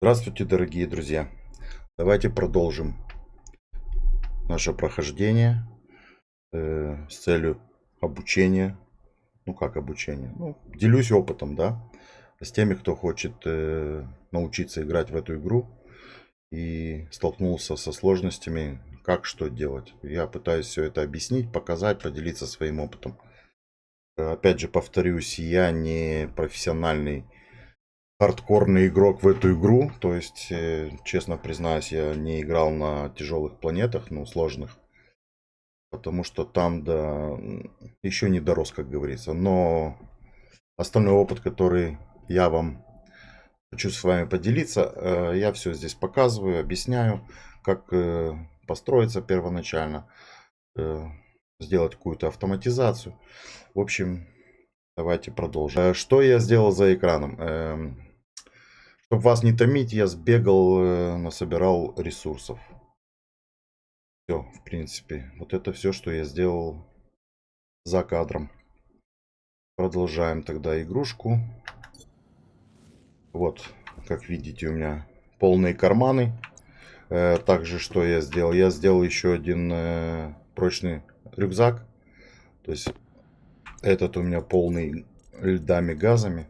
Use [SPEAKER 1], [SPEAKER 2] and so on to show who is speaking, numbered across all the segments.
[SPEAKER 1] Здравствуйте, дорогие друзья! Давайте продолжим наше прохождение с целью обучения. Ну как обучение? Ну, делюсь опытом, да, с теми, кто хочет научиться играть в эту игру и столкнулся со сложностями, как что делать. Я пытаюсь все это объяснить, показать, поделиться своим опытом. Опять же, повторюсь, я не профессиональный хардкорный игрок в эту игру. То есть, честно признаюсь, я не играл на тяжелых планетах, ну, сложных. Потому что там, да, еще не дорос, как говорится. Но остальной опыт, который я вам хочу с вами поделиться, я все здесь показываю, объясняю, как построиться первоначально, э, сделать какую-то автоматизацию. В общем, давайте продолжим. Что я сделал за экраном? Чтобы вас не томить, я сбегал, насобирал ресурсов. Все, в принципе. Вот это все, что я сделал за кадром. Продолжаем тогда игрушку. Вот, как видите, у меня полные карманы. Также, что я сделал? Я сделал еще один прочный рюкзак. То есть, этот у меня полный льдами, газами.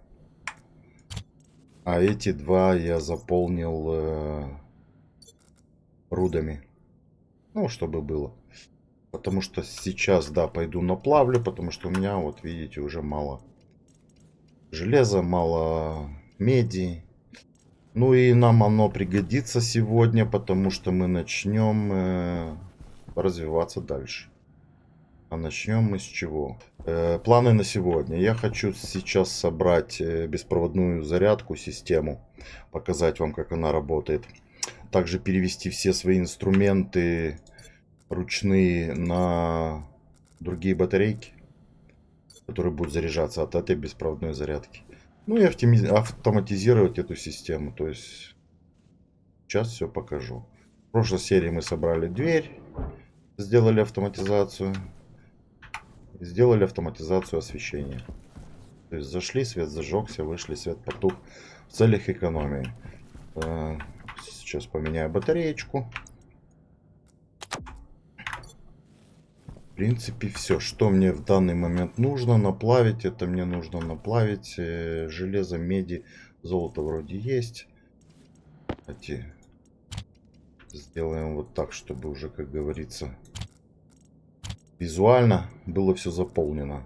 [SPEAKER 1] А эти два я заполнил рудами. Ну, чтобы было. Потому что сейчас, да, пойду наплавлю, потому что у меня, вот видите, уже мало железа, мало меди. Ну и нам оно пригодится сегодня, потому что мы начнем развиваться дальше. А начнем мы с чего? Планы на сегодня. Я хочу сейчас собрать беспроводную зарядку, систему. Показать вам, как она работает. Также перевести все свои инструменты ручные на другие батарейки, которые будут заряжаться от этой беспроводной зарядки. Ну и автоматизировать эту систему. То есть сейчас все покажу. В прошлой серии мы собрали дверь, сделали автоматизацию. Сделали автоматизацию освещения. То есть зашли, свет зажегся, вышли, свет потух. В целях экономии. Сейчас поменяю батареечку. В принципе, все, что мне в данный момент нужно наплавить, это мне нужно наплавить железо, меди, золото вроде есть. Давайте сделаем вот так, чтобы уже, как говорится, визуально было все заполнено.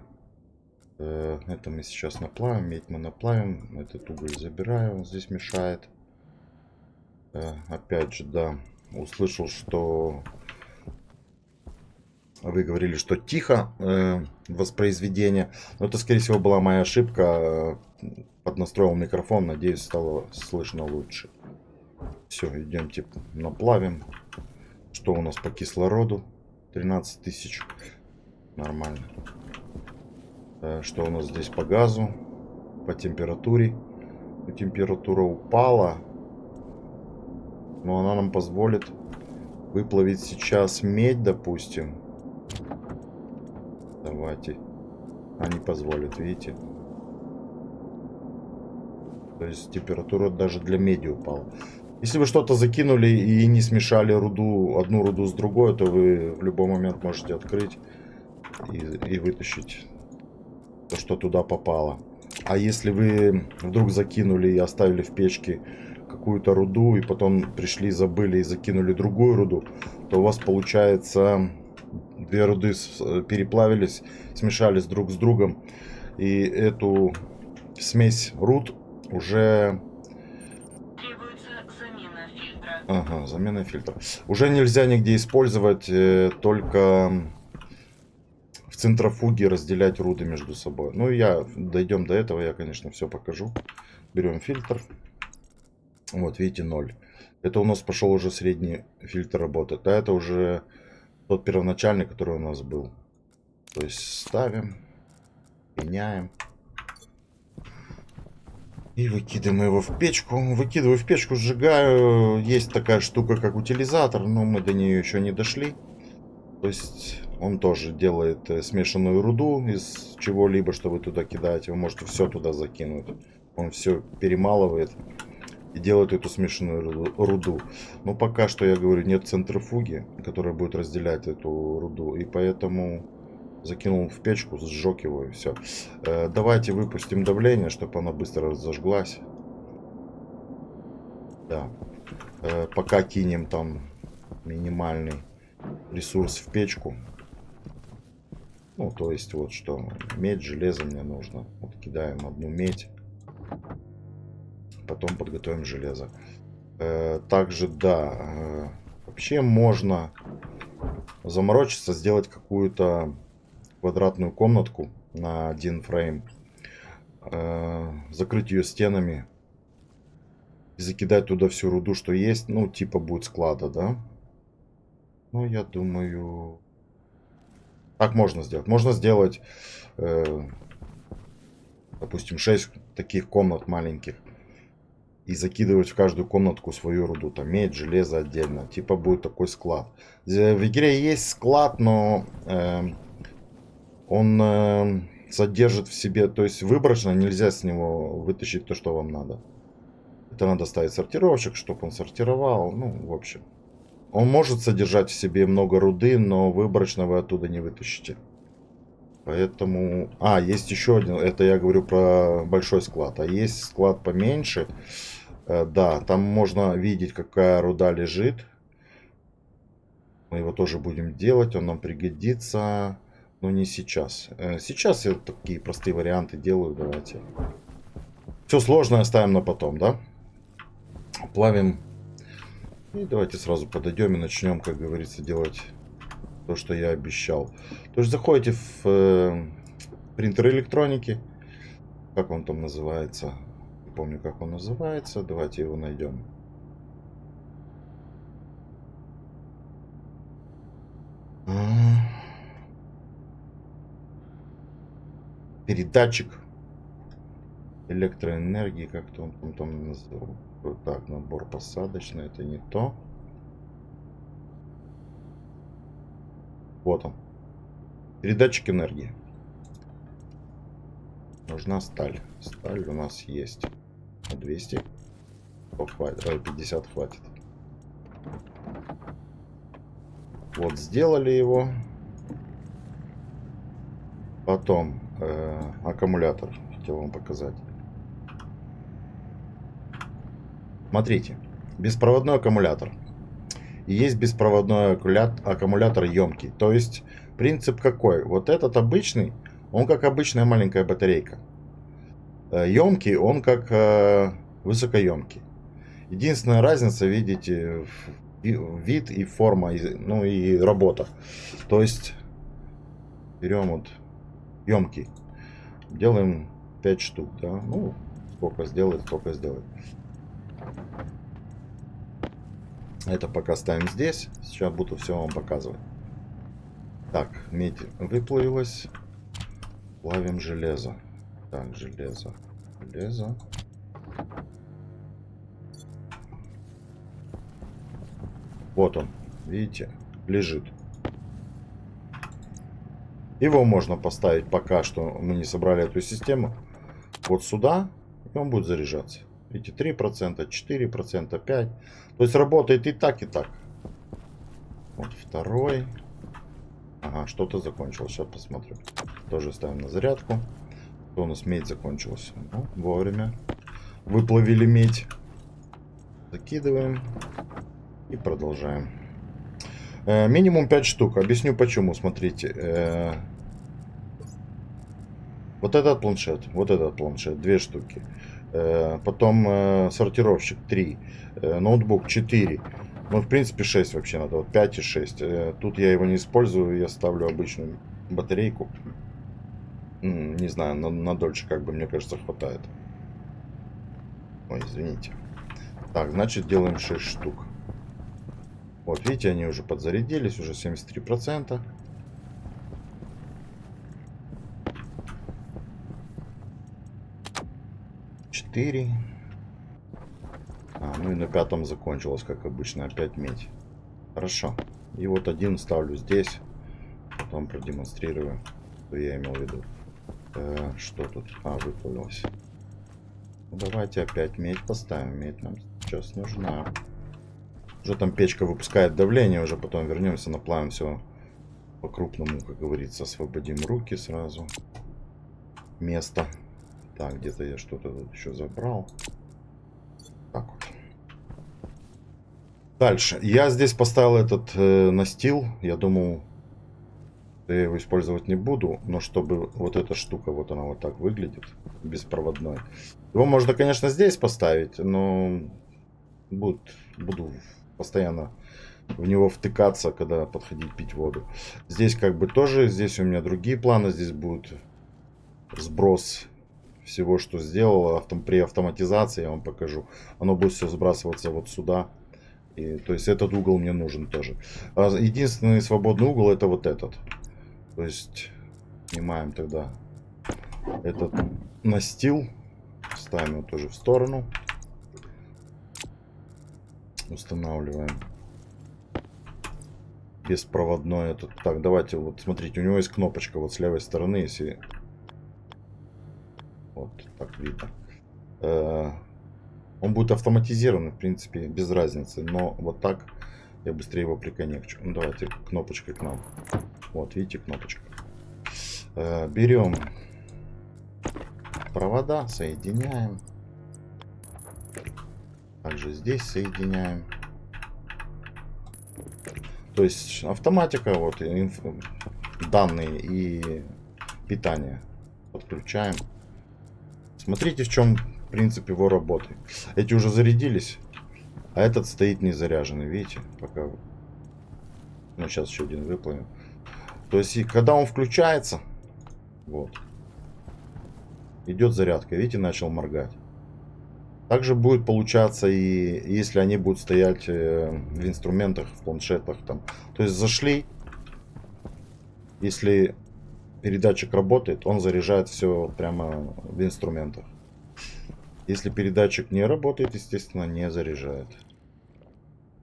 [SPEAKER 1] Это мы сейчас наплавим, медь мы наплавим, этот уголь забираю, он здесь мешает. Опять же, да, услышал, что вы говорили, что тихо воспроизведение. Но это, скорее всего, была моя ошибка. Поднастроил микрофон, надеюсь, стало слышно лучше. Все, идемте наплавим. Что у нас по кислороду? 13 тысяч. Нормально. Что у нас здесь по газу? По температуре? Температура упала. Но она нам позволит выплавить сейчас медь, допустим. Давайте. Они позволят, видите? То есть температура даже для меди упала. Если вы что-то закинули и не смешали руду, одну руду с другой, то вы в любой момент можете открыть и вытащить то, что туда попало. А если вы вдруг закинули и оставили в печке какую-то руду, и потом пришли, забыли и закинули другую руду, то у вас получается две руды переплавились, смешались друг с другом, и эту смесь руд уже...
[SPEAKER 2] Требуется замена фильтра.
[SPEAKER 1] Ага, замена фильтра. Уже нельзя нигде использовать, только в центрофуге разделять руды между собой. Ну, дойдем до этого, я, конечно, все покажу. Берем фильтр. Вот, видите, 0. Это у нас пошел уже средний фильтр работать. А это уже тот первоначальный, который у нас был. То есть ставим, меняем. И выкидываем его в печку. Выкидываю в печку, сжигаю. Есть такая штука, как утилизатор, но мы до нее еще не дошли. То есть он тоже делает смешанную руду из чего-либо, что вы туда кидаете. Вы можете все туда закинуть. Он все перемалывает и делают эту смешанную руду. Но пока что, я говорю, нет центрифуги, которая будет разделять эту руду. И поэтому закинул в печку, сжег его и все. Давайте выпустим давление, чтобы она быстро разожглась. Да. Пока кинем там минимальный ресурс в печку. Ну, то есть вот что. Медь, железо мне нужно. Вот кидаем одну медь. Потом подготовим железо. Также, да, вообще можно заморочиться, сделать какую-то квадратную комнатку на один фрейм, закрыть ее стенами и закидать туда всю руду, что есть. Ну, типа будет склада, да? Ну, я думаю, так можно сделать. Можно сделать, допустим, 6 таких комнат маленьких. И закидывать в каждую комнатку свою руду. Там медь, железо отдельно. Типа будет такой склад. В игре есть склад, но он содержит в себе... То есть выборочно нельзя с него вытащить то, что вам надо. Это надо ставить сортировщик, чтобы он сортировал. Ну, в общем. Он может содержать в себе много руды, но выборочно вы оттуда не вытащите. Поэтому... есть еще один. Это я говорю про большой склад. А есть склад поменьше. Да, там можно видеть, какая руда лежит. Мы его тоже будем делать. Он нам пригодится. Но не сейчас. Сейчас я такие простые варианты делаю. Давайте. Все сложное оставим на потом, да? Плавим. И давайте сразу подойдем и начнем, как говорится, делать то, что я обещал. То есть заходите в принтер электроники. Как он там называется? Не помню, как он называется. Давайте его найдем. Передатчик электроэнергии. Как-то он там называл. Так, набор посадочный. Это не то. Вот он. Передатчик энергии. Нужна сталь. Сталь у нас есть. 200. Хватит. 50 хватит. Вот, сделали его. Потом аккумулятор. Хотел вам показать. Смотрите. Беспроводной аккумулятор. И есть беспроводной аккумулятор емкий. То есть принцип какой? Вот этот обычный, он как обычная маленькая батарейка. Емкий, он как высокоемкий. Единственная разница, видите, вид и форма, ну и работа. То есть берем вот емкий, делаем 5 штук, да, ну сколько сделать, столько сделать. Это пока ставим здесь. Сейчас буду все вам показывать. Так, медь выплавилась. Плавим железо. Так, железо. Железо. Вот он. Видите? Лежит. Его можно поставить, пока что мы не собрали эту систему, вот сюда. И он будет заряжаться. Видите, 3%, 4%, 5%. То есть работает и так, и так. Вот второй. Ага, что-то закончилось. Сейчас посмотрю. Тоже ставим на зарядку. Что у нас медь закончилась? Ну, вовремя. Выплавили медь. Закидываем. И продолжаем. Минимум 5 штук. Объясню почему. Смотрите. Вот этот планшет. 2 штуки. Потом сортировщик 3. Ноутбук 4. Ну, в принципе, 6 вообще надо. Вот 5 и 6. Тут я его не использую. Я ставлю обычную батарейку. Не знаю, на дольше, как бы, мне кажется, хватает. Ой, извините. Так, значит, делаем 6 штук. Вот, видите, они уже подзарядились. Уже 73%. Ну и на 5 закончилось, как обычно, опять медь. Хорошо. И вот один ставлю здесь. Потом продемонстрирую, что я имел в виду. Что тут? Выплавилось. Ну, давайте опять медь поставим. Медь нам сейчас нужна. Уже там печка выпускает давление, уже потом вернемся, наплавим все по-крупному, как говорится. Освободим руки сразу. Место. Так, где-то я что-то тут еще забрал. Так вот. Дальше. Я здесь поставил этот настил. Я думал, я его использовать не буду, но чтобы вот эта штука, вот она вот так выглядит, беспроводной. Его можно, конечно, здесь поставить, но буду постоянно в него втыкаться, когда подходить пить воду. Здесь как бы тоже, здесь у меня другие планы, здесь будет сброс всего, что сделала при автоматизации, я вам покажу. Оно будет все сбрасываться вот сюда. И, то есть этот угол мне нужен тоже. Единственный свободный угол это вот этот. То есть снимаем тогда этот настил. Ставим его тоже в сторону. Устанавливаем беспроводной этот. Так, давайте вот смотрите, у него есть кнопочка вот с левой стороны, если вот так видно. Он будет автоматизирован, в принципе, без разницы, но вот так я быстрее его приконнекчу. Ну, давайте кнопочкой к нам. Вот, видите, кнопочка. Берем провода, соединяем. Также здесь соединяем. То есть автоматика, вот данные и питание подключаем. Смотрите, в чем принцип его работы. Эти уже зарядились, а этот стоит не заряженный, видите, пока. Ну, сейчас еще один выплывем. То есть, и когда он включается, вот, идет зарядка, видите, начал моргать. Также будет получаться и если они будут стоять в инструментах, в планшетах там. То есть зашли, если передатчик работает, он заряжает все прямо в инструментах. Если передатчик не работает, естественно, не заряжает.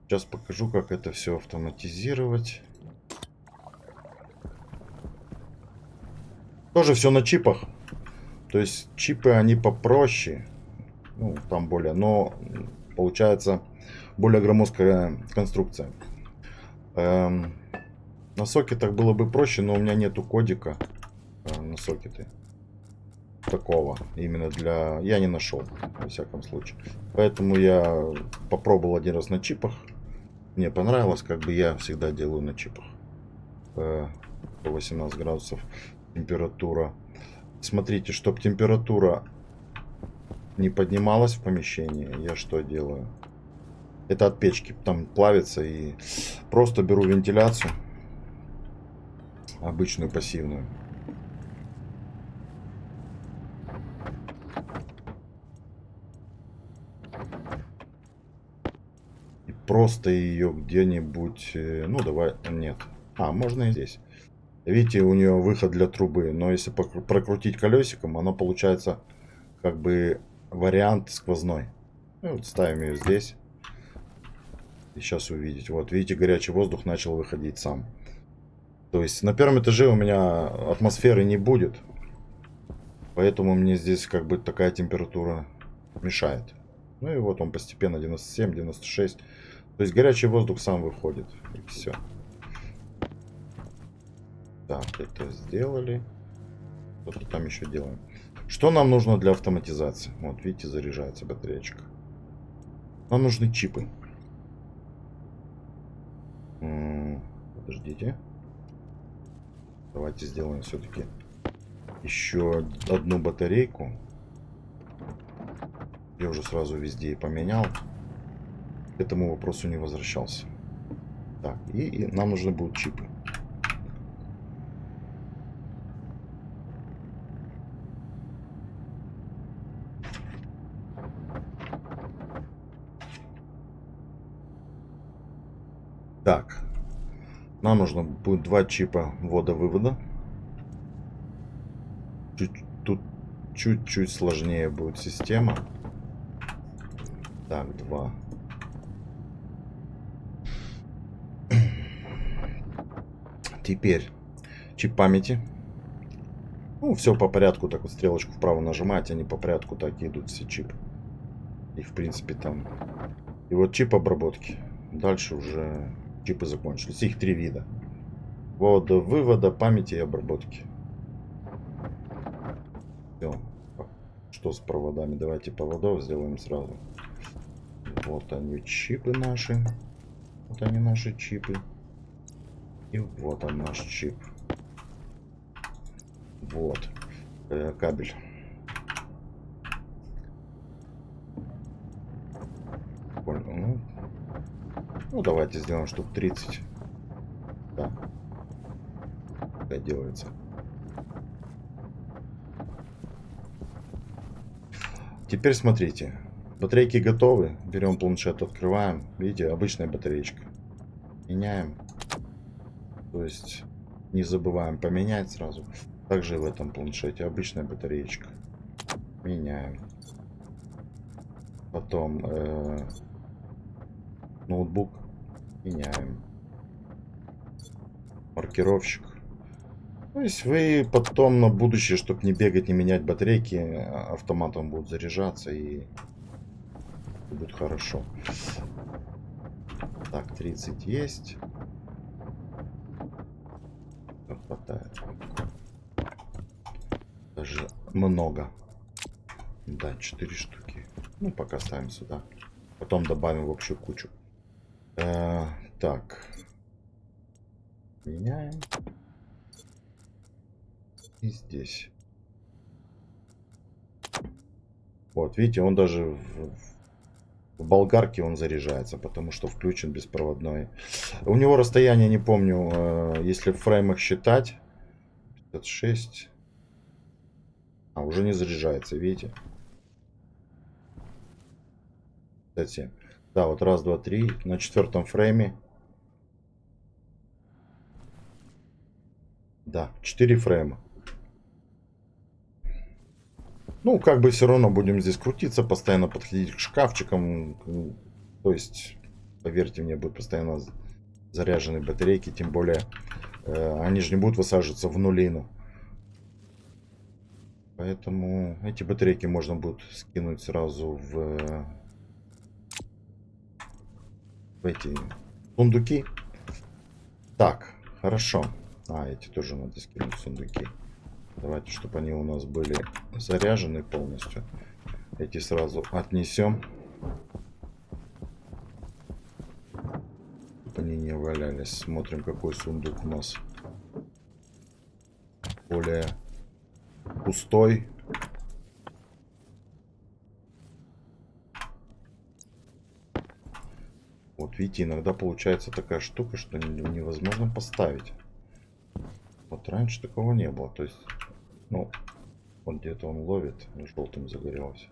[SPEAKER 1] Сейчас покажу, как это все автоматизировать. Тоже все на чипах. То есть чипы, они попроще. Ну, там более, но получается более громоздкая конструкция. На сокетах было бы проще, но у меня нету кодика на сокеты такого именно для, я не нашел во всяком случае, поэтому я попробовал один раз на чипах, мне понравилось, как бы я всегда делаю на чипах. По 18 градусов температура. Смотрите, чтобы температура не поднималась в помещении, я что делаю? Это от печки, там плавится, и просто беру вентиляцию обычную пассивную. И просто ее где-нибудь, ну давай, нет. Можно и здесь. Видите, у нее выход для трубы, но если прокрутить колесиком, оно получается как бы вариант сквозной. Ну, вот ставим ее здесь. И сейчас увидите. Вот видите, горячий воздух начал выходить сам. То есть на первом этаже у меня атмосферы не будет. Поэтому мне здесь как бы такая температура мешает. Ну и вот он постепенно 97, 96. То есть горячий воздух сам выходит. И все. Так, это сделали. Что-то там еще делаем. Что нам нужно для автоматизации? Вот видите, заряжается батареечка. Нам нужны чипы. Подождите. Давайте сделаем все-таки еще одну батарейку. Я уже сразу везде и поменял. К этому вопросу не возвращался. Так, и нам нужны будут чипы. Так, нам нужно будет 2 чипа ввода-вывода. Тут чуть-чуть сложнее будет система. Так, 2. Теперь чип памяти. Ну, все по порядку, так вот стрелочку вправо нажимать, они по порядку так идут все чипы. И в принципе там. И вот чип обработки. Дальше уже чипы закончились. Их 3 вида. Ввода, вывода, памяти и обработки. Все. Что с проводами? Давайте проводов сделаем сразу. Вот они чипы наши. Вот они наши чипы. И вот он наш чип. Вот. Кабель. Понял. Ну, давайте сделаем штук 30. Да. Так делается. Теперь смотрите. Батарейки готовы. Берем планшет, открываем. Видите, обычная батареечка. Меняем. То есть не забываем поменять сразу. Также и в этом планшете обычная батареечка. Меняем. Потом ноутбук. Меняем. Маркировщик. То есть вы потом на будущее, чтобы не бегать, не менять батарейки, автоматом будут заряжаться и будет хорошо. Так, 30 есть. Хватает. Даже много. Да, 4 штуки. Ну, пока ставим сюда. Потом добавим в общую кучу. Так. Меняем. И здесь. Вот, видите, он даже в болгарке он заряжается, потому что включен беспроводной. У него расстояние, не помню, если в фреймах считать. 56. А, уже не заряжается, видите? Кстати, да, вот раз, два, три. На 4-м фрейме. Да, 4 фрейма. Ну, как бы все равно будем здесь крутиться, постоянно подходить к шкафчикам. То есть, поверьте мне, будут постоянно заряжены батарейки. Тем более, они же не будут высаживаться в нулину. Поэтому эти батарейки можно будет скинуть сразу в эти сундуки. Так, хорошо. А, эти тоже надо скинуть в сундуки. Давайте, чтобы они у нас были заряжены полностью. Эти сразу отнесем. Чтобы они не валялись. Смотрим, какой сундук у нас более пустой. Вот видите, иногда получается такая штука, что невозможно поставить. Вот раньше такого не было. То есть, ну, вот где-то он ловит, желтым загорелся.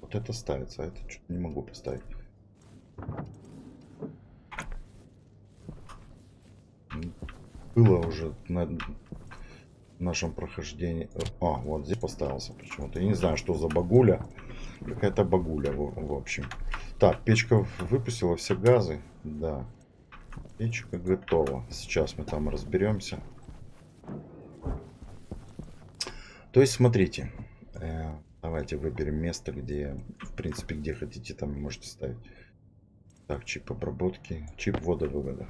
[SPEAKER 1] Вот это ставится, а это что-то не могу поставить. Было уже на нашем прохождении. А, вот здесь поставился почему-то. Я не знаю, что за багуля. Какая-то багуля, в общем. Так, печка выпустила все газы. Да. Печка готова. Сейчас мы там разберемся. То есть, смотрите. Давайте выберем место, где, в принципе, где хотите, там можете ставить. Так, чип обработки. Чип ввода-вывода.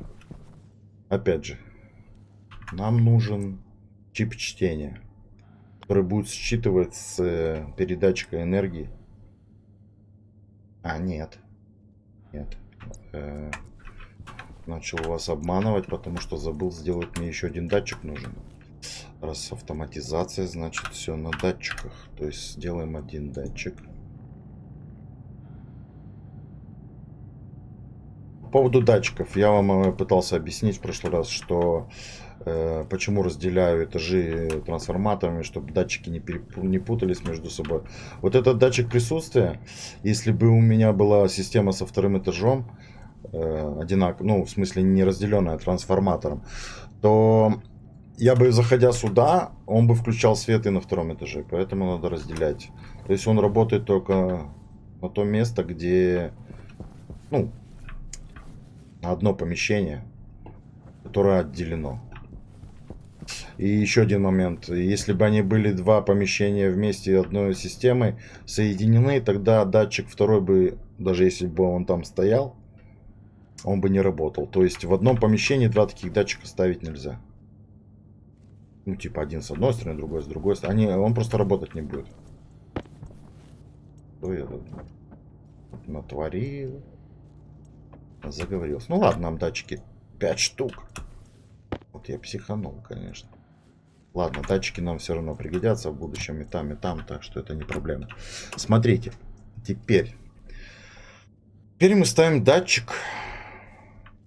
[SPEAKER 1] Опять же, нам нужен чип чтения, который будет считывать с передатчика энергии. А, нет. Нет. Начал вас обманывать, потому что забыл сделать, мне еще один датчик нужен. Раз автоматизация, значит все на датчиках. То есть сделаем один датчик. По поводу датчиков. Я вам пытался объяснить в прошлый раз, что почему разделяю этажи трансформаторами, чтобы датчики не путались между собой. Вот этот датчик присутствия, если бы у меня была система со вторым этажом, ну, в смысле не разделенная трансформатором, то я бы, заходя сюда, он бы включал свет и на втором этаже. Поэтому надо разделять. То есть он работает только на то место, где, ну, на одно помещение. которое отделено. И еще один момент. Если бы они были два помещения вместе одной системой соединены, тогда датчик второй бы, даже если бы он там стоял, он бы не работал. То есть в одном помещении два таких датчика ставить нельзя. Ну, типа один с одной стороны, другой с другой стороны. Он просто работать не будет. Что я тут натворил? Заговорился. Ну ладно, нам датчики 5 штук. Вот я психанул, конечно. Ладно, датчики нам все равно пригодятся в будущем и там, так что это не проблема. Смотрите, теперь мы ставим датчик,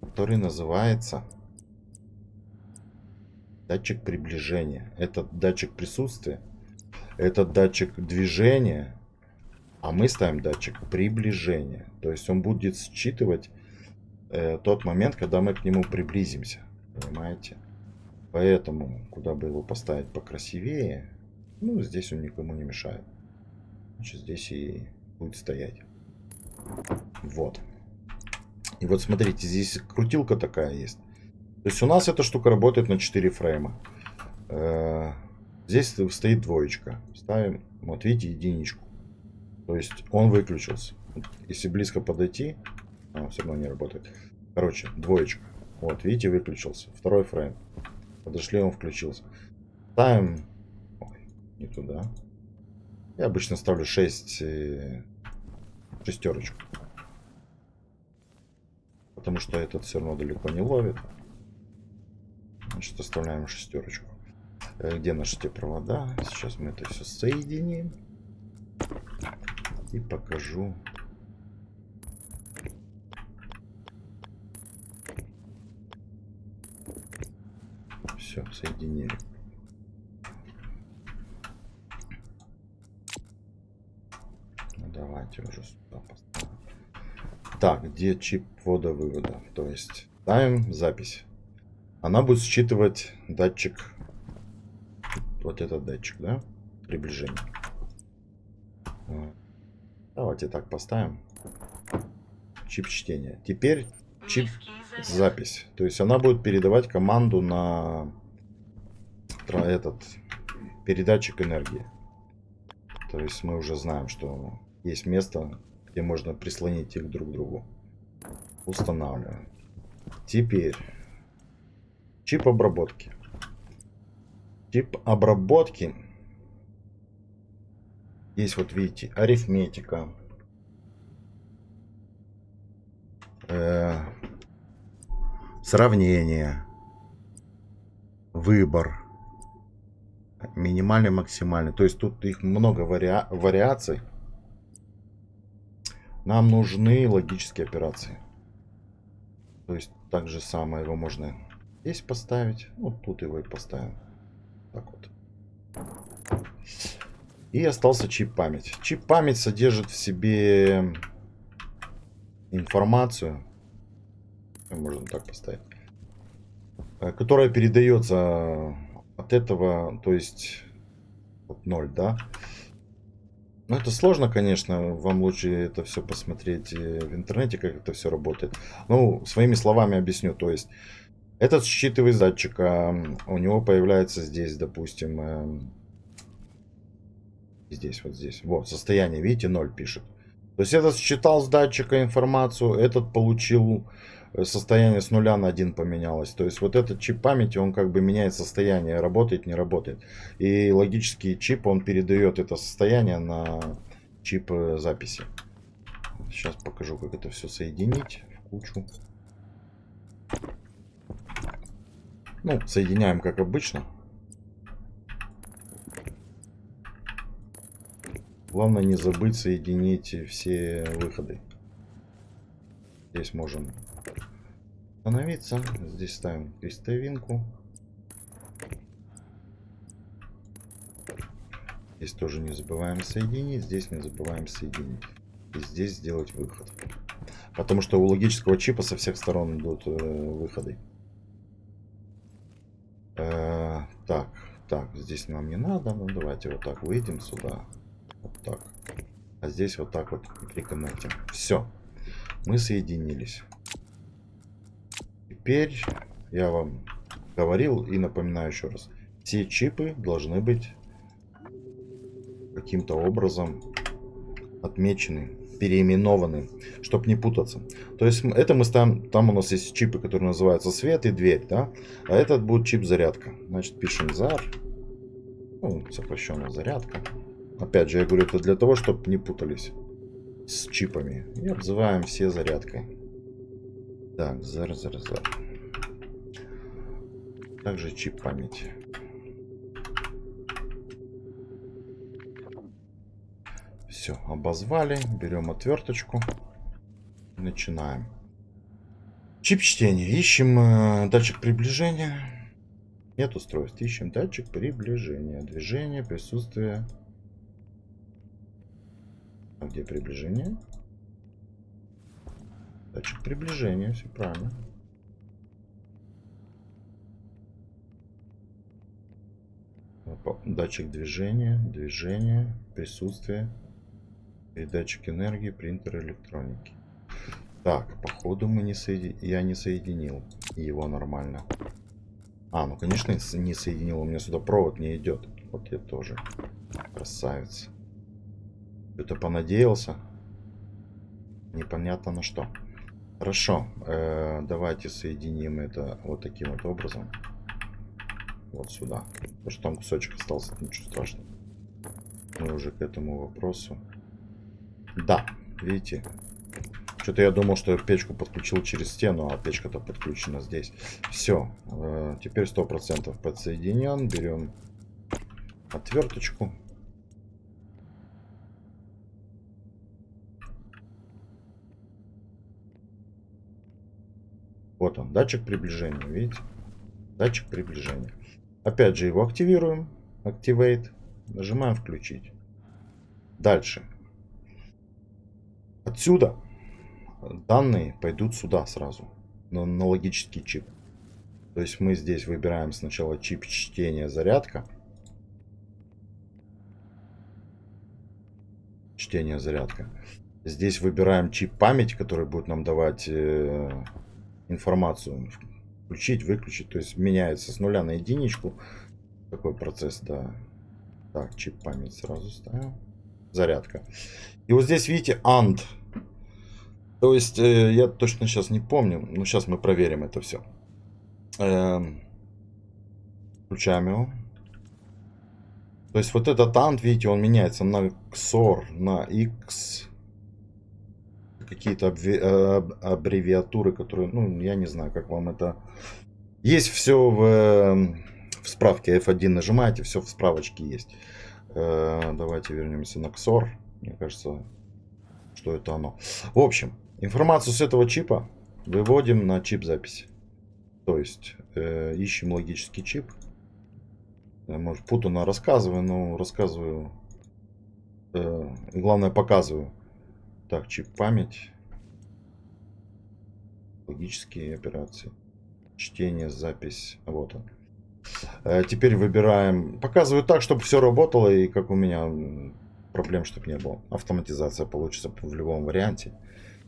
[SPEAKER 1] который называется датчик приближения. Это датчик присутствия, это датчик движения, а мы ставим датчик приближения. То есть он будет считывать тот момент, когда мы к нему приблизимся. Понимаете? Поэтому, куда бы его поставить покрасивее, ну, здесь он никому не мешает. Значит, здесь и будет стоять. Вот. И вот смотрите, здесь крутилка такая есть. То есть у нас эта штука работает на 4 фрейма. Здесь стоит двоечка. Ставим, вот видите, единичку. То есть он выключился. Если близко подойти, он все равно не работает. Короче, двоечка. Вот, видите, выключился. Второй фрейм. Подошли, он включился. Ставим... Ой, не туда. Я обычно ставлю 6 шестерочку. Потому что этот все равно далеко не ловит. Значит, оставляем шестерочку. Где наши те провода? Сейчас мы это все соединим. И покажу. Все, соединили. Ну, давайте уже сюда поставим. Так, где чип ввода-вывода? То есть ставим запись. Она будет считывать датчик. Вот этот датчик, да? Приближение. Давайте так поставим. Чип чтения. Теперь чип запись. То есть она будет передавать команду на этот передатчик энергии. То есть мы уже знаем, что есть место, где можно прислонить их друг к другу. Устанавливаем. Теперь чип обработки. Чип обработки. Есть, вот видите, арифметика. Сравнение. Выбор. Минимальный, максимальный. То есть тут их много вариаций. Нам нужны логические операции. То есть так же самое его можно здесь поставить. Вот тут его и поставим. Так вот. И остался чип память. Чип память содержит в себе информацию. Можно так поставить. Которая передается от этого, то есть вот 0, да. Ну, это сложно, конечно. Вам лучше это все посмотреть в интернете, как это все работает. Ну, своими словами объясню. То есть этот считывает с датчика. У него появляется здесь, допустим, здесь, вот здесь. Вот, состояние, видите, 0 пишет. То есть этот считал с датчика информацию, этот получил состояние с 0 на 1 поменялось. То есть вот этот чип памяти, он как бы меняет состояние, работает, не работает. И логический чип, он передает это состояние на чип записи. Сейчас покажу, как это все соединить в кучу. Ну, соединяем как обычно. Главное не забыть соединить все выходы. Здесь можем остановиться. Здесь ставим крестовинку. Здесь тоже не забываем соединить. Здесь не забываем соединить. И здесь сделать выход. Потому что у логического чипа со всех сторон идут выходы. Так, здесь нам не надо. Ну, давайте вот так выйдем сюда. Вот так. А здесь вот так вот приконнектим. Все. Мы соединились. Теперь Я вам говорил и напоминаю еще раз. Все чипы должны быть каким-то образом отмечены, переименованы, чтобы не путаться. То есть это мы ставим, там у нас есть чипы, которые называются свет и дверь, да? А этот будет чип зарядка. Значит, пишем зар, ну, сокращенно зарядка. Опять же, я говорю, это для того, чтобы не путались с чипами. И обзываем все зарядкой. Так, зар. Также чип памяти. Все, обозвали. Берем отверточку. Начинаем. Чип чтения. Ищем датчик приближения. Нет устройств. Ищем датчик приближения. Движение, присутствие. А где приближение? Датчик приближения. Все правильно. Датчик движения, присутствие, передатчик энергии, принтер электроники. Так, походу мы я не соединил его нормально. А, ну конечно не соединил, у меня сюда провод не идет. Вот я тоже красавец. Что-то понадеялся. Непонятно на что. Хорошо, давайте соединим это вот таким вот образом. Вот сюда. Потому что там кусочек остался, ничего страшного. Мы уже к этому вопросу. Да, видите. Что-то я думал, что я печку подключил через стену, а печка-то подключена здесь. Все. Теперь 100% подсоединен. Берем отверточку. Вот он, датчик приближения, видите? Датчик приближения. Опять же его активируем. Activate. Нажимаем включить. Дальше. Отсюда данные пойдут сюда сразу. На логический чип. То есть мы здесь выбираем сначала чип чтения зарядка. Чтение зарядка. Здесь выбираем чип память, который будет нам давать информацию. Включить, выключить. То есть меняется с нуля на единичку. Такой процесс, да. Так, чип память сразу ставим. Зарядка. И вот здесь видите AND. То есть я точно сейчас не помню. Но сейчас мы проверим это все. Включаем его. То есть вот этот AND, видите, он меняется на XOR, на X. Какие-то аббревиатуры, которые, ну, я не знаю, как вам это... Есть все в справке F1 нажимаете, все в справочке есть. Давайте вернемся на XOR. Мне кажется, что это оно. В общем, информацию с этого чипа выводим на чип записи. То есть ищем логический чип. Может, путано рассказываю, но рассказываю. Главное, показываю. Так, чип память. Логические операции. Чтение, запись. Вот он. Теперь выбираем. Показываю так, чтобы все работало. И как у меня проблем, чтобы не было. Автоматизация получится в любом варианте.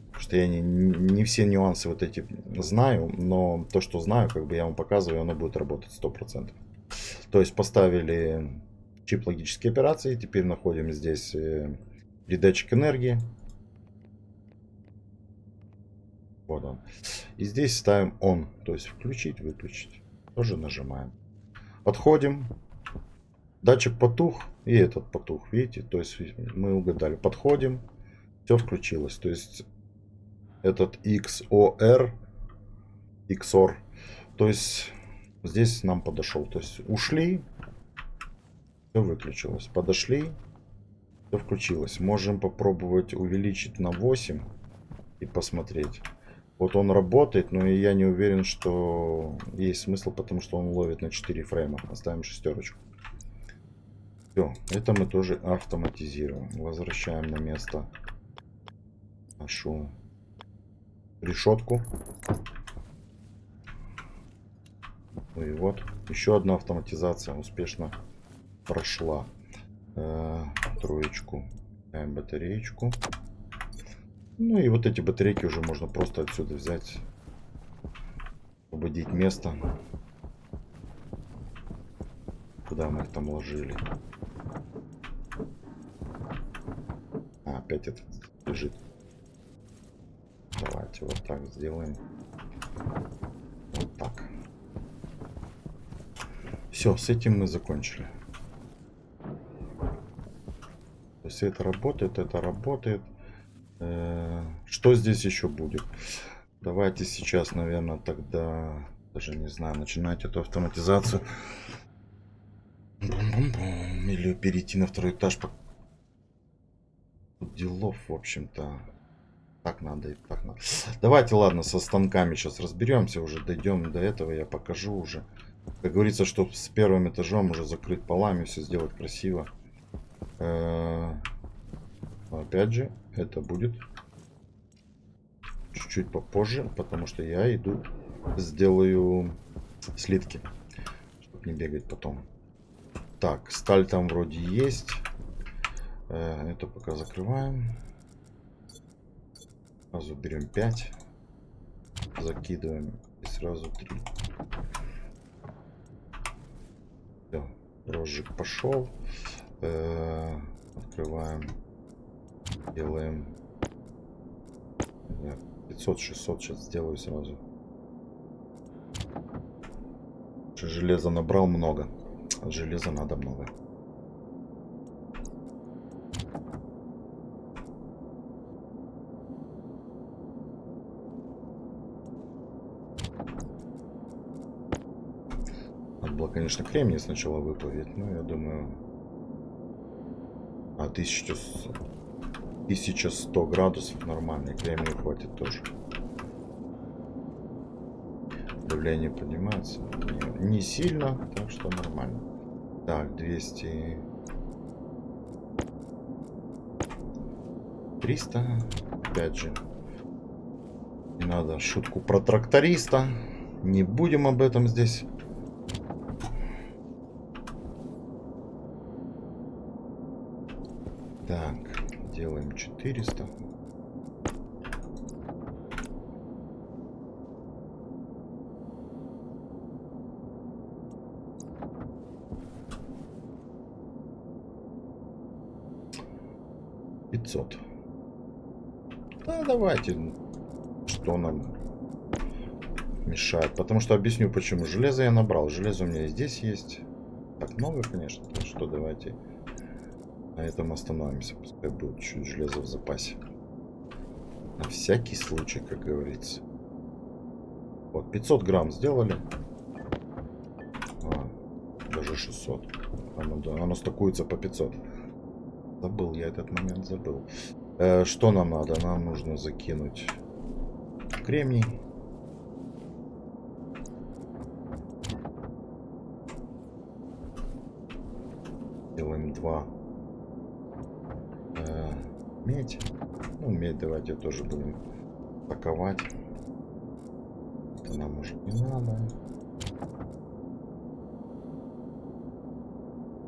[SPEAKER 1] Потому что я не все нюансы вот эти знаю. Но то, что знаю, как бы я вам показываю, оно будет работать 100%. То есть поставили чип логические операции. Теперь находим здесь передатчик энергии. Вот он. И здесь ставим on. То есть включить, выключить. Тоже нажимаем. Подходим. Датчик потух. И этот потух. Видите? То есть мы угадали. Подходим. Все включилось. То есть этот XOR. XOR. То есть здесь нам подошел. То есть ушли. Все выключилось. Подошли. Все включилось. Можем попробовать увеличить на 8. И посмотреть. Вот он работает, но я не уверен, что есть смысл, потому что он ловит на 4 фрейма. Оставим шестерочку. Все, это мы тоже автоматизируем. Возвращаем на место нашу решетку. Ну и вот, еще одна автоматизация успешно прошла. Троечку, батареечку. Ну и вот эти батарейки уже можно просто отсюда взять. освободить место. Куда мы их там ложили? А, опять это лежит. Давайте вот так сделаем. Вот так. Все, с этим мы закончили. То есть это работает, это работает. Что здесь еще будет? Давайте сейчас, наверное, тогда, даже не знаю, начинать эту автоматизацию. Бум-бум-бум. Или перейти на второй этаж. Делов, в общем-то, так надо и так надо. Давайте, ладно, со станками сейчас разберемся, уже дойдем до этого, я покажу уже. Как говорится, чтобы с первым этажом уже закрыть полами, все сделать красиво. Опять же, это будет чуть-чуть попозже, потому что я иду, сделаю слитки, чтобы не бегать потом. Так, сталь там вроде есть. Это пока закрываем. Сразу берем 5. Закидываем. И сразу 3. Все. Розжиг пошел. Открываем. Делаем. 500-600 сейчас сделаю сразу. Железа набрал много. От железа надо много. Надо было, конечно, кремний сначала выплавить, но я думаю... 1100 градусов нормальный, кремний хватит тоже. Давление поднимается. Не сильно, так что нормально. Так, 200... 300. Опять же. Не надо шутку про тракториста. Не будем об этом здесь. Так, делаем 400. Да, давайте. Что нам мешает? Потому что объясню почему. Железо я набрал. Железо у меня и здесь есть. Так много, конечно. Так что давайте на этом остановимся. Пускай будет чуть железа в запасе. На всякий случай, как говорится. Вот, 500 грамм сделали. Даже 600. Оно стакуется по 500. Забыл, я этот момент забыл. Что нам надо? Нам нужно закинуть кремний. Делаем 2. Медь. Ну, медь давайте тоже будем паковать. Это нам уже не надо.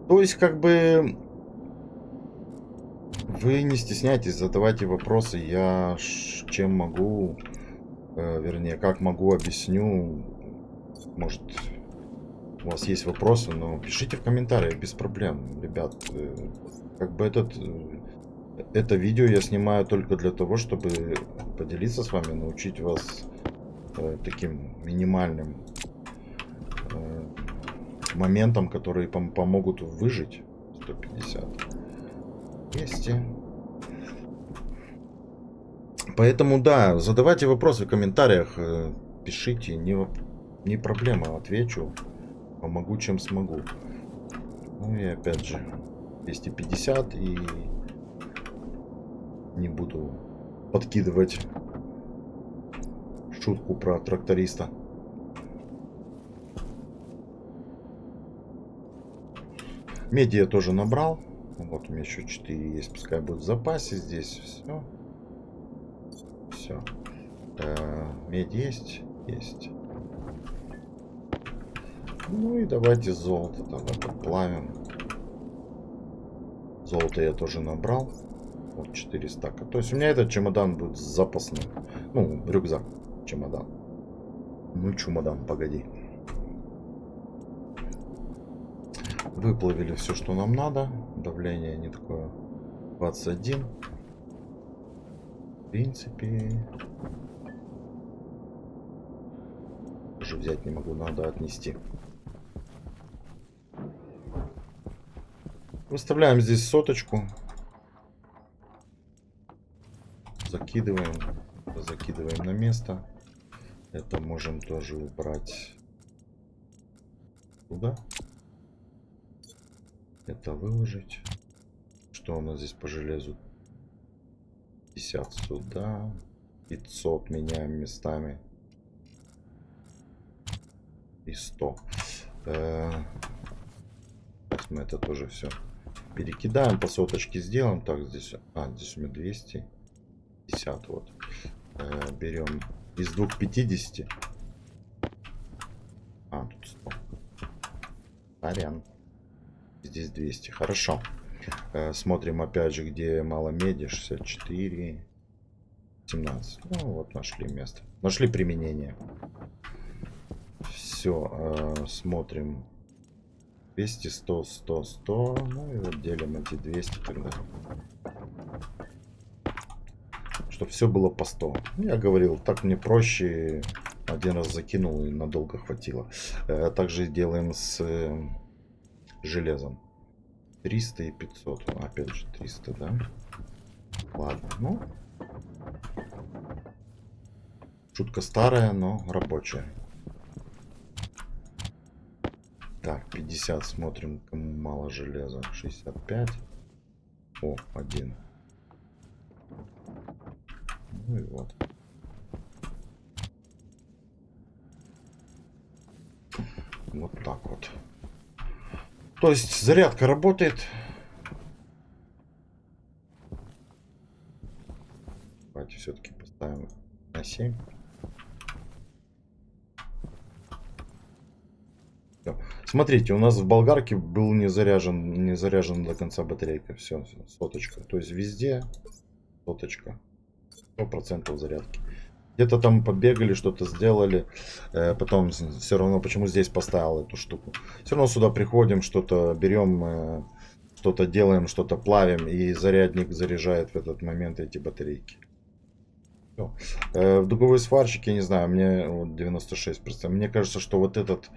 [SPEAKER 1] То есть, как бы... Вы не стесняйтесь, задавайте вопросы. Я чем могу, вернее, как могу, объясню. Может, у вас есть вопросы, но пишите в комментариях, без проблем, ребят. Как бы это видео я снимаю только для того, чтобы поделиться с вами, научить вас таким минимальным моментам, которые помогут выжить. 150. 200. Поэтому, да, задавайте вопросы в комментариях, пишите, не проблема, отвечу, помогу, чем смогу. Ну и опять же, 250, и не буду подкидывать шутку про тракториста. Меди я тоже набрал. Вот у меня еще 4 есть, пускай будет в запасе здесь. Все. Все. Медь есть? Есть. Ну и давайте золото тогда подплавим. Золото я тоже набрал. Вот 4 стака. То есть у меня этот чемодан будет запасным. Ну, рюкзак. Чемодан. Ну, чумадам, погоди. Выплавили все, что нам надо. Давление не такое. 21. В принципе... Уже взять не могу, надо отнести. Выставляем здесь соточку. Закидываем на место. Это можем тоже убрать туда. Это выложить. Что у нас здесь по железу? 50 сюда. 500 меняем местами. И 100. Мы это тоже все перекидаем, по соточке сделаем. Так, здесь... здесь у меня 250. Вот. Берем из 250. Тут 100. Сорян. Здесь 200. Хорошо. Смотрим опять же, где мало меди. 64. 17. Ну вот, нашли место. Нашли применение. Все. Смотрим. 200, 100, 100, 100. Ну и вот делим эти 200 тогда. Чтобы все было по 100. Я говорил, так мне проще. Один раз закинул и надолго хватило. Также делаем с железом. 300 и 500. Опять же 300, да? Ладно, ну. Шутка старая, но рабочая. Так, 50 смотрим, кому мало железа. 65. О, 1. Ну и вот. Вот так вот. То есть зарядка работает. Давайте все-таки поставим на 7. Всё. Смотрите, у нас в болгарке был не заряжен до конца батарейка. Все, соточка. То есть везде соточка. 100% зарядки. Где-то там побегали, что-то сделали. Потом все равно, почему здесь поставил эту штуку. Все равно сюда приходим, что-то берем, что-то делаем, что-то плавим. И зарядник заряжает в этот момент эти батарейки. Всё. В дуговой сварщике, я не знаю, мне вот 96%. Мне кажется, что вот этот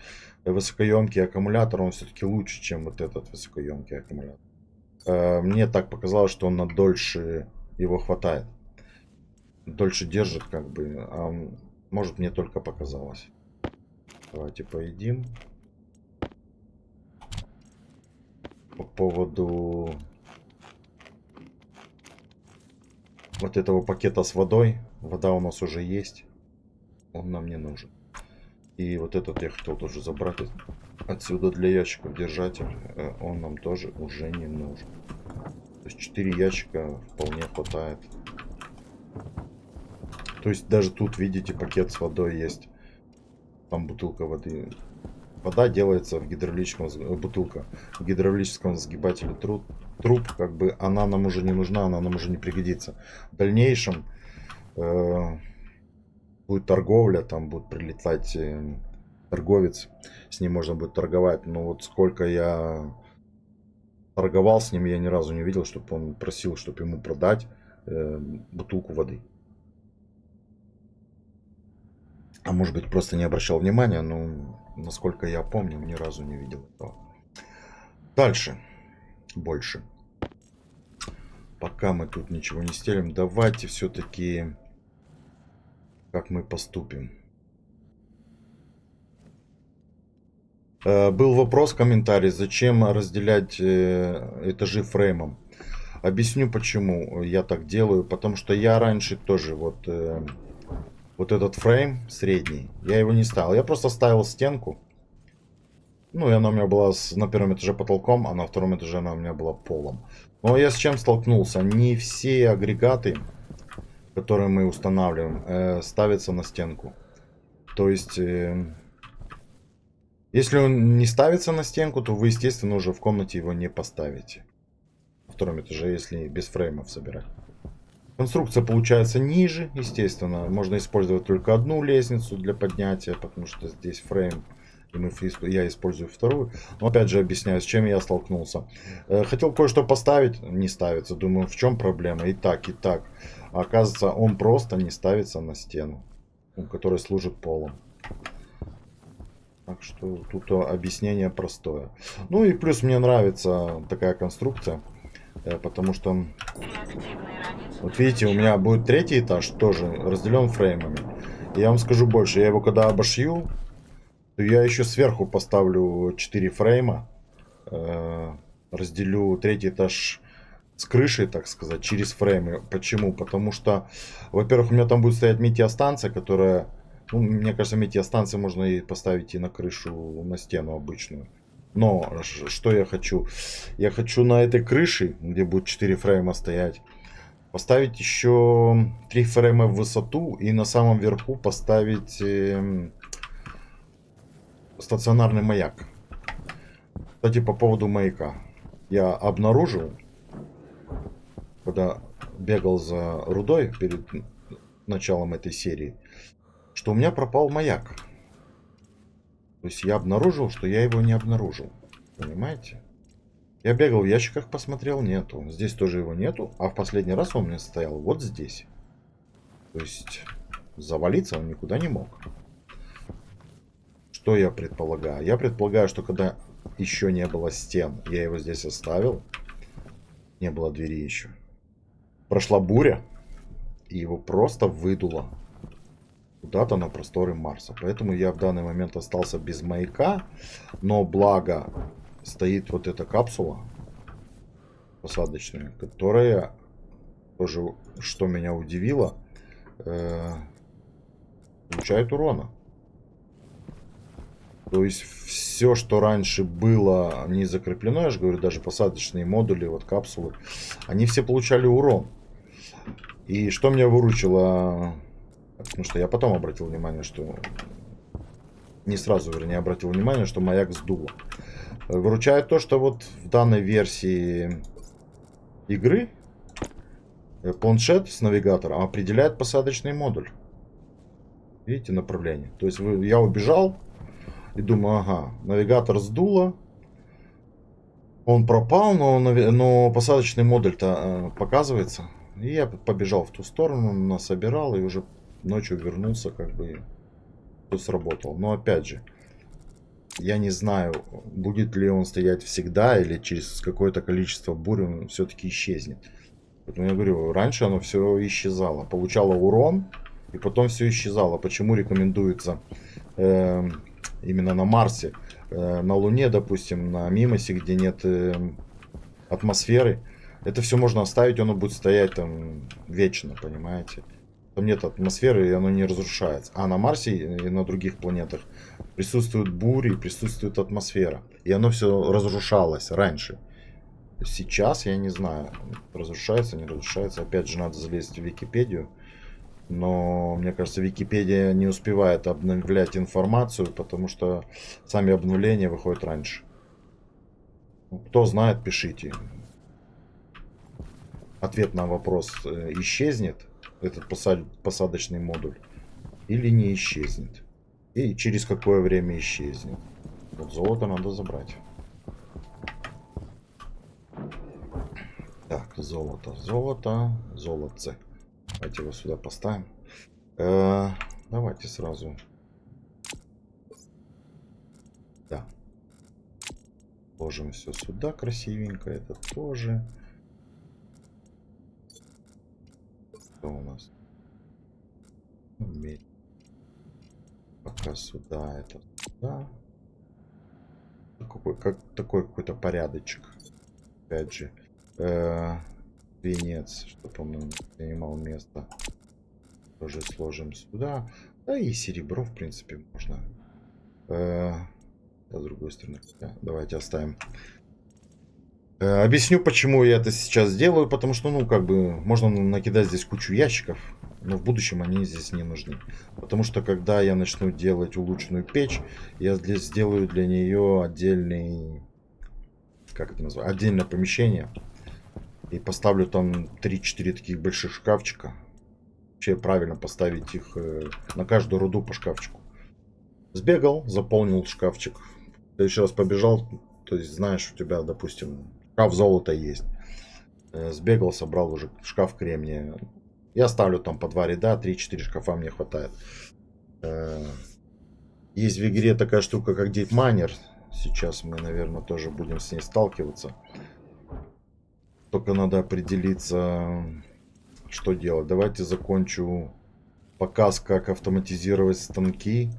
[SPEAKER 1] высокоемкий аккумулятор, он все-таки лучше, чем вот этот высокоемкий аккумулятор. Мне так показалось, что он на дольше его хватает. Дольше держит, как бы. А может, мне только показалось. Давайте поедим. По поводу вот этого пакета с водой. Вода у нас уже есть. Он нам не нужен. И вот этот я хотел тоже забрать отсюда для ящиков держатель. Он нам тоже уже не нужен. То есть 4 ящика вполне хватает. То есть даже тут, видите, пакет с водой есть. Там бутылка воды. Вода делается в гидравлическом... Бутылка. В гидравлическом сгибателе труб. Как бы она нам уже не нужна, она нам уже не пригодится. В дальнейшем будет торговля, там будет прилетать торговец. С ним можно будет торговать. Но вот сколько я торговал с ним, я ни разу не видел, чтобы он просил, чтобы ему продать бутылку воды. А может быть, просто не обращал внимания, но насколько я помню, ни разу не видел этого. Дальше. Больше. Пока мы тут ничего не стелим, давайте все-таки как мы поступим. Был вопрос в комментарии, зачем разделять этажи фреймом. Объясню, почему я так делаю. Потому что я раньше тоже вот этот фрейм средний, я его не ставил. Я просто ставил стенку. Ну, и она у меня была на первом этаже потолком, а на втором этаже она у меня была полом. Но я с чем столкнулся? Не все агрегаты, которые мы устанавливаем, ставятся на стенку. То есть, если он не ставится на стенку, то вы, естественно, уже в комнате его не поставите. На втором этаже, если без фреймов собирать. Конструкция получается ниже, естественно. Можно использовать только одну лестницу для поднятия, потому что здесь фрейм, и я использую вторую. Но опять же объясняю, с чем я столкнулся. Хотел кое-что поставить, не ставится. Думаю, в чем проблема? И так, и так. А оказывается, он просто не ставится на стену, которая служит полом. Так что тут объяснение простое. Ну и плюс мне нравится такая конструкция, потому что,
[SPEAKER 2] Реактивный ранец
[SPEAKER 1] вот видите, у меня будет третий этаж тоже разделен фреймами. И я вам скажу больше, я его когда обошью, то я еще сверху поставлю 4 фрейма, разделю третий этаж с крышей, так сказать, через фреймы. Почему? Потому что, во-первых, у меня там будет стоять метеостанция, которая... Ну, мне кажется, метеостанции можно и поставить и на крышу, на стену обычную. Но что я хочу? Я хочу на этой крыше, где будет 4 фрейма стоять, поставить еще 3 фрейма в высоту и на самом верху поставить стационарный маяк. Кстати, по поводу маяка. Я обнаружил, когда бегал за рудой перед началом этой серии, что у меня пропал маяк. То есть я обнаружил, что я его не обнаружил. Понимаете? Я бегал в ящиках, посмотрел, нету. Здесь тоже его нету. А в последний раз он у меня стоял вот здесь. То есть завалиться он никуда не мог. Что я предполагаю? Я предполагаю, что когда еще не было стен, я его здесь оставил. Не было двери еще. Прошла буря. И его просто выдуло куда-то на просторы Марса. Поэтому я в данный момент остался без маяка. Но благо стоит вот эта капсула посадочная, которая тоже, что меня удивило, получает урона. То есть все, что раньше было не закреплено, я же говорю, даже посадочные модули, вот капсулы, они все получали урон. И что меня выручило, потому что я потом обратил внимание, что... Не сразу, вернее, обратил внимание, что маяк сдуло. Выручает то, что вот в данной версии игры планшет с навигатором определяет посадочный модуль. Видите, направление. То есть я убежал и думаю, ага, навигатор сдуло. Он пропал, но посадочный модуль-то показывается. И я побежал в ту сторону, насобирал и уже ночью вернулся, как бы все сработало. Но опять же, я не знаю, будет ли он стоять всегда или через какое-то количество бурь он все-таки исчезнет. Поэтому я говорю, раньше оно все исчезало, получало урон и потом все исчезало. Почему рекомендуется именно на Марсе, на Луне, допустим, на Мимосе, где нет атмосферы, это все можно оставить, оно будет стоять там вечно, понимаете? Там нет атмосферы, и оно не разрушается. А на Марсе и на других планетах присутствуют бури, присутствует атмосфера. И оно все разрушалось раньше. Сейчас я не знаю, разрушается, не разрушается. Опять же, надо залезть в Википедию. Но, мне кажется, Википедия не успевает обновлять информацию, потому что сами обновления выходят раньше. Кто знает, пишите. Ответ на вопрос, исчезнет этот посадочный модуль или не исчезнет. И через какое время исчезнет. Вот золото надо забрать. Так, золото, золото, золотце. Давайте его сюда поставим. Давайте сразу. Да. Ложим все сюда красивенько. Это тоже. Что у нас? Медь. Пока сюда, это сюда. Такой какой-то порядочек. Опять же. Венец, чтобы он не занимал место. Тоже сложим сюда. Да и серебро, в принципе, можно. С другой стороны. Давайте оставим. Объясню, почему я это сейчас делаю. Потому что, ну, как бы, можно накидать здесь кучу ящиков. Но в будущем они здесь не нужны. Потому что, когда я начну делать улучшенную печь, я здесь сделаю для нее отдельный... Как это называется? Отдельное помещение. И поставлю там 3-4 таких больших шкафчика. Вообще правильно поставить их на каждую руду по шкафчику. Сбегал, заполнил шкафчик. В следующий раз побежал, то есть знаешь, у тебя, допустим, шкаф золота есть. Сбегал, собрал уже шкаф кремния. Я ставлю там по 2 ряда, 3-4 шкафа мне хватает. Есть в игре такая штука, как DeepMiner. Сейчас мы, наверное, тоже будем с ней сталкиваться. Только надо определиться, что делать. Давайте закончу показ, как автоматизировать станки.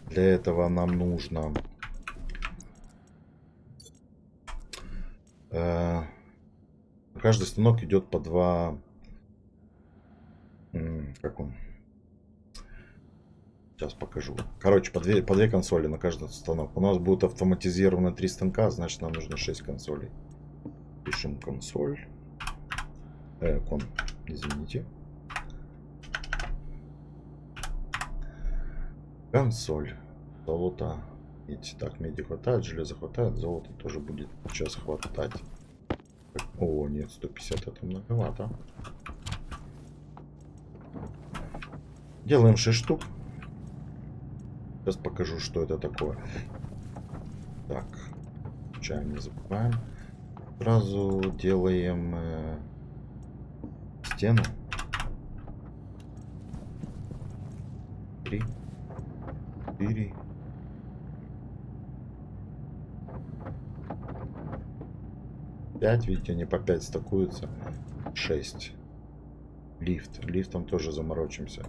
[SPEAKER 1] Для этого нам нужно... каждый станок идет по 2... Как он? Сейчас покажу. Короче, по две консоли на каждый станок. У нас будет автоматизировано 3 станка, значит нам нужно 6 консолей. Пишем консоль. Извините. Консоль. Золото. Медь. Так, меди хватает, железа хватает, золото тоже будет сейчас хватать. О, нет, 150 это многовато. Делаем 6 штук. Сейчас покажу, что это такое. Так, включаем, не забываем. Сразу делаем стену. 3, 4. Видите, они по 5 стакуются. 6. Лифт. Лифтом тоже заморочимся.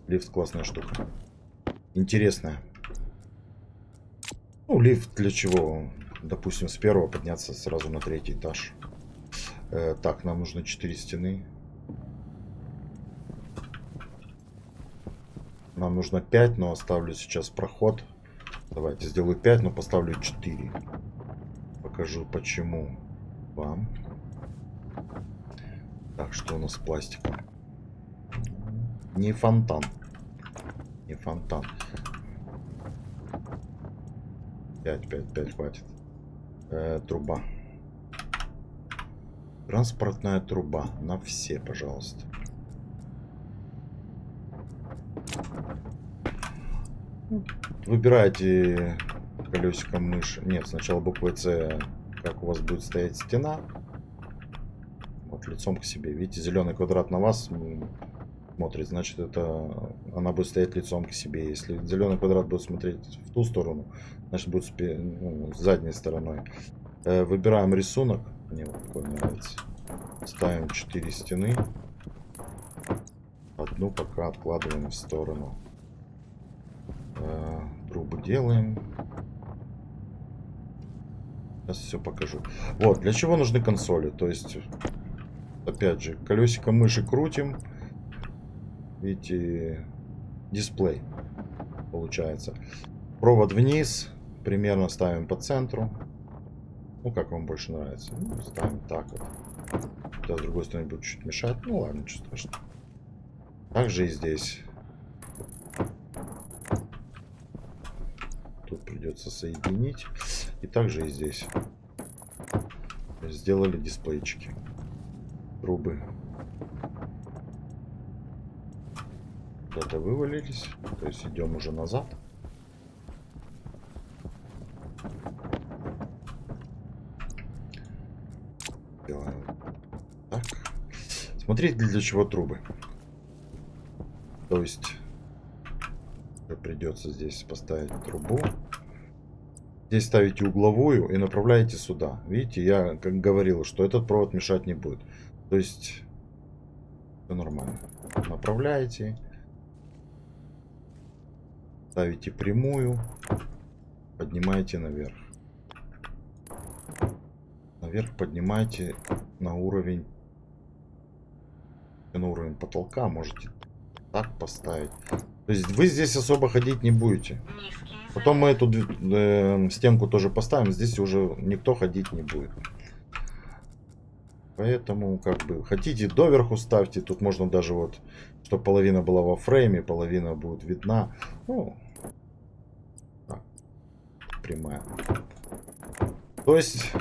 [SPEAKER 1] Лифт классная штука. Интересная. Ну, лифт для чего? Допустим, с 1-го подняться сразу на 3-й этаж. Так, нам нужно 4 стены. Нам нужно 5, но оставлю сейчас проход. Давайте сделаю 5, но поставлю 4. Покажу почему вам. Так, что у нас с пластиком? Не фонтан. Не фонтан. 5 хватит. Труба. Транспортная труба. На все, пожалуйста. Выбирайте колесиком мыши. Нет, сначала буквой С, как у вас будет стоять стена. Вот лицом к себе. Видите, зеленый квадрат на вас смотрит, значит, это она будет стоять лицом к себе. Если зеленый квадрат будет смотреть в ту сторону, значит, будет с задней стороной. Выбираем рисунок. Мне вот такой нравится. Ставим 4 стены. Одну пока откладываем в сторону. Трубы делаем. Сейчас все покажу. Вот, для чего нужны консоли. То есть, опять же, колесиком мыши крутим. Видите, дисплей получается. Провод вниз. Примерно ставим по центру. Ну, как вам больше нравится. Ну, ставим так вот. Сейчас с другой стороны будет чуть мешать. Ну, ладно, ничего страшного. Также и здесь. Тут придется соединить. И также и здесь. Сделали дисплейчики. Трубы. Куда-то вывалились. То есть идем уже назад. Делаем так. Смотрите, для чего трубы. То есть придется здесь поставить трубу. Здесь ставите угловую и направляете сюда. Видите, я как говорил, что этот провод мешать не будет. То есть все нормально. Направляете. Ставите прямую. Поднимаете наверх. Наверх поднимайте на уровень потолка. Можете так поставить. То есть вы здесь особо ходить не будете. Потом мы эту стенку тоже поставим. Здесь уже никто ходить не будет. Поэтому, как бы, хотите доверху ставьте. Тут можно даже вот, чтобы половина была во фрейме, половина будет видна. Ну, так, прямая. То есть,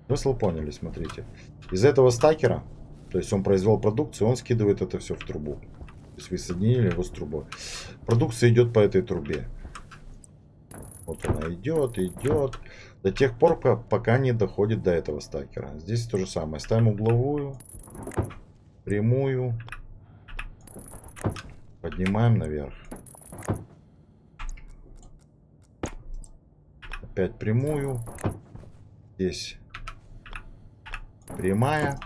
[SPEAKER 1] Смысл поняли, смотрите. Из этого стакера, то есть он произвел продукцию, он скидывает это все в трубу. То есть вы соединили его с трубой. Продукция идет по этой трубе. Вот она идет, идет. До тех пор, пока не доходит до этого стакера. Здесь то же самое. Ставим угловую, прямую. Поднимаем наверх. Опять прямую. Здесь прямая.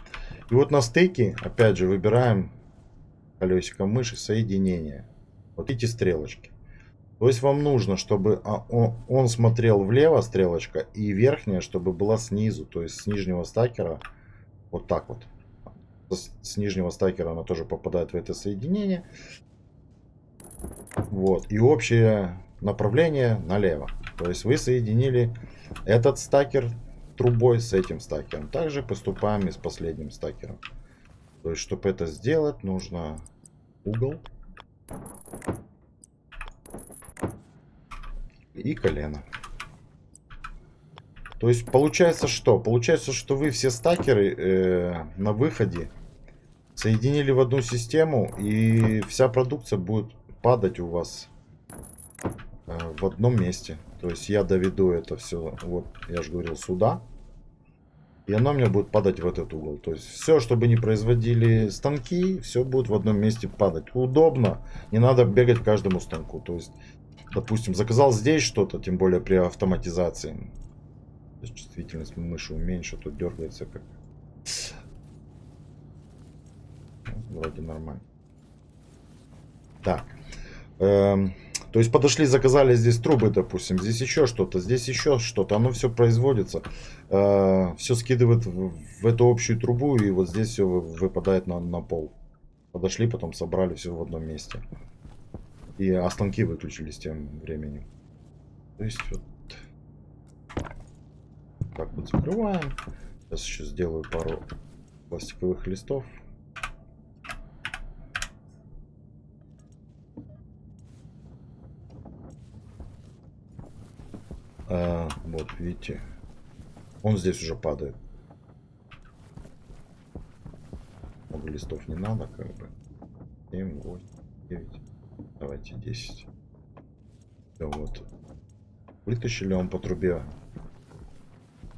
[SPEAKER 1] И вот на стыке, опять же, выбираем колесиком мыши соединение. Вот эти стрелочки. То есть вам нужно, чтобы он смотрел влево, стрелочка, и верхняя, чтобы была снизу. То есть с нижнего стакера вот так вот. С нижнего стакера она тоже попадает в это соединение. Вот. И общее направление налево. То есть вы соединили этот стакер трубой с этим стакером. Также поступаем и с последним стакером. То есть, чтобы это сделать, нужно угол и колено. То есть получается что? Получается, что вы все стакеры на выходе соединили в одну систему, и вся продукция будет падать у вас в одном месте. То есть я доведу это все, вот я же говорил, сюда. И оно мне будет падать в этот угол. То есть все, что бы ни производили станки, все будет в одном месте падать. Удобно. Не надо бегать к каждому станку. То есть, допустим, заказал здесь что-то, тем более при автоматизации. То есть чувствительность мыши уменьшит, тут дергается как. Ну, вроде нормально. Так. То есть подошли, заказали здесь трубы, допустим, здесь еще что-то, здесь еще что-то, оно все производится, все скидывает в эту общую трубу, и вот здесь все выпадает на пол. Подошли, потом собрали все в одном месте. И станки выключились тем временем. То есть вот так вот закрываем. Сейчас еще сделаю пару пластиковых листов. Вот, видите, он здесь уже падает. Много листов не надо, как бы. 7, 8, 9. Давайте 10. Все, вот. Вытащили, он по трубе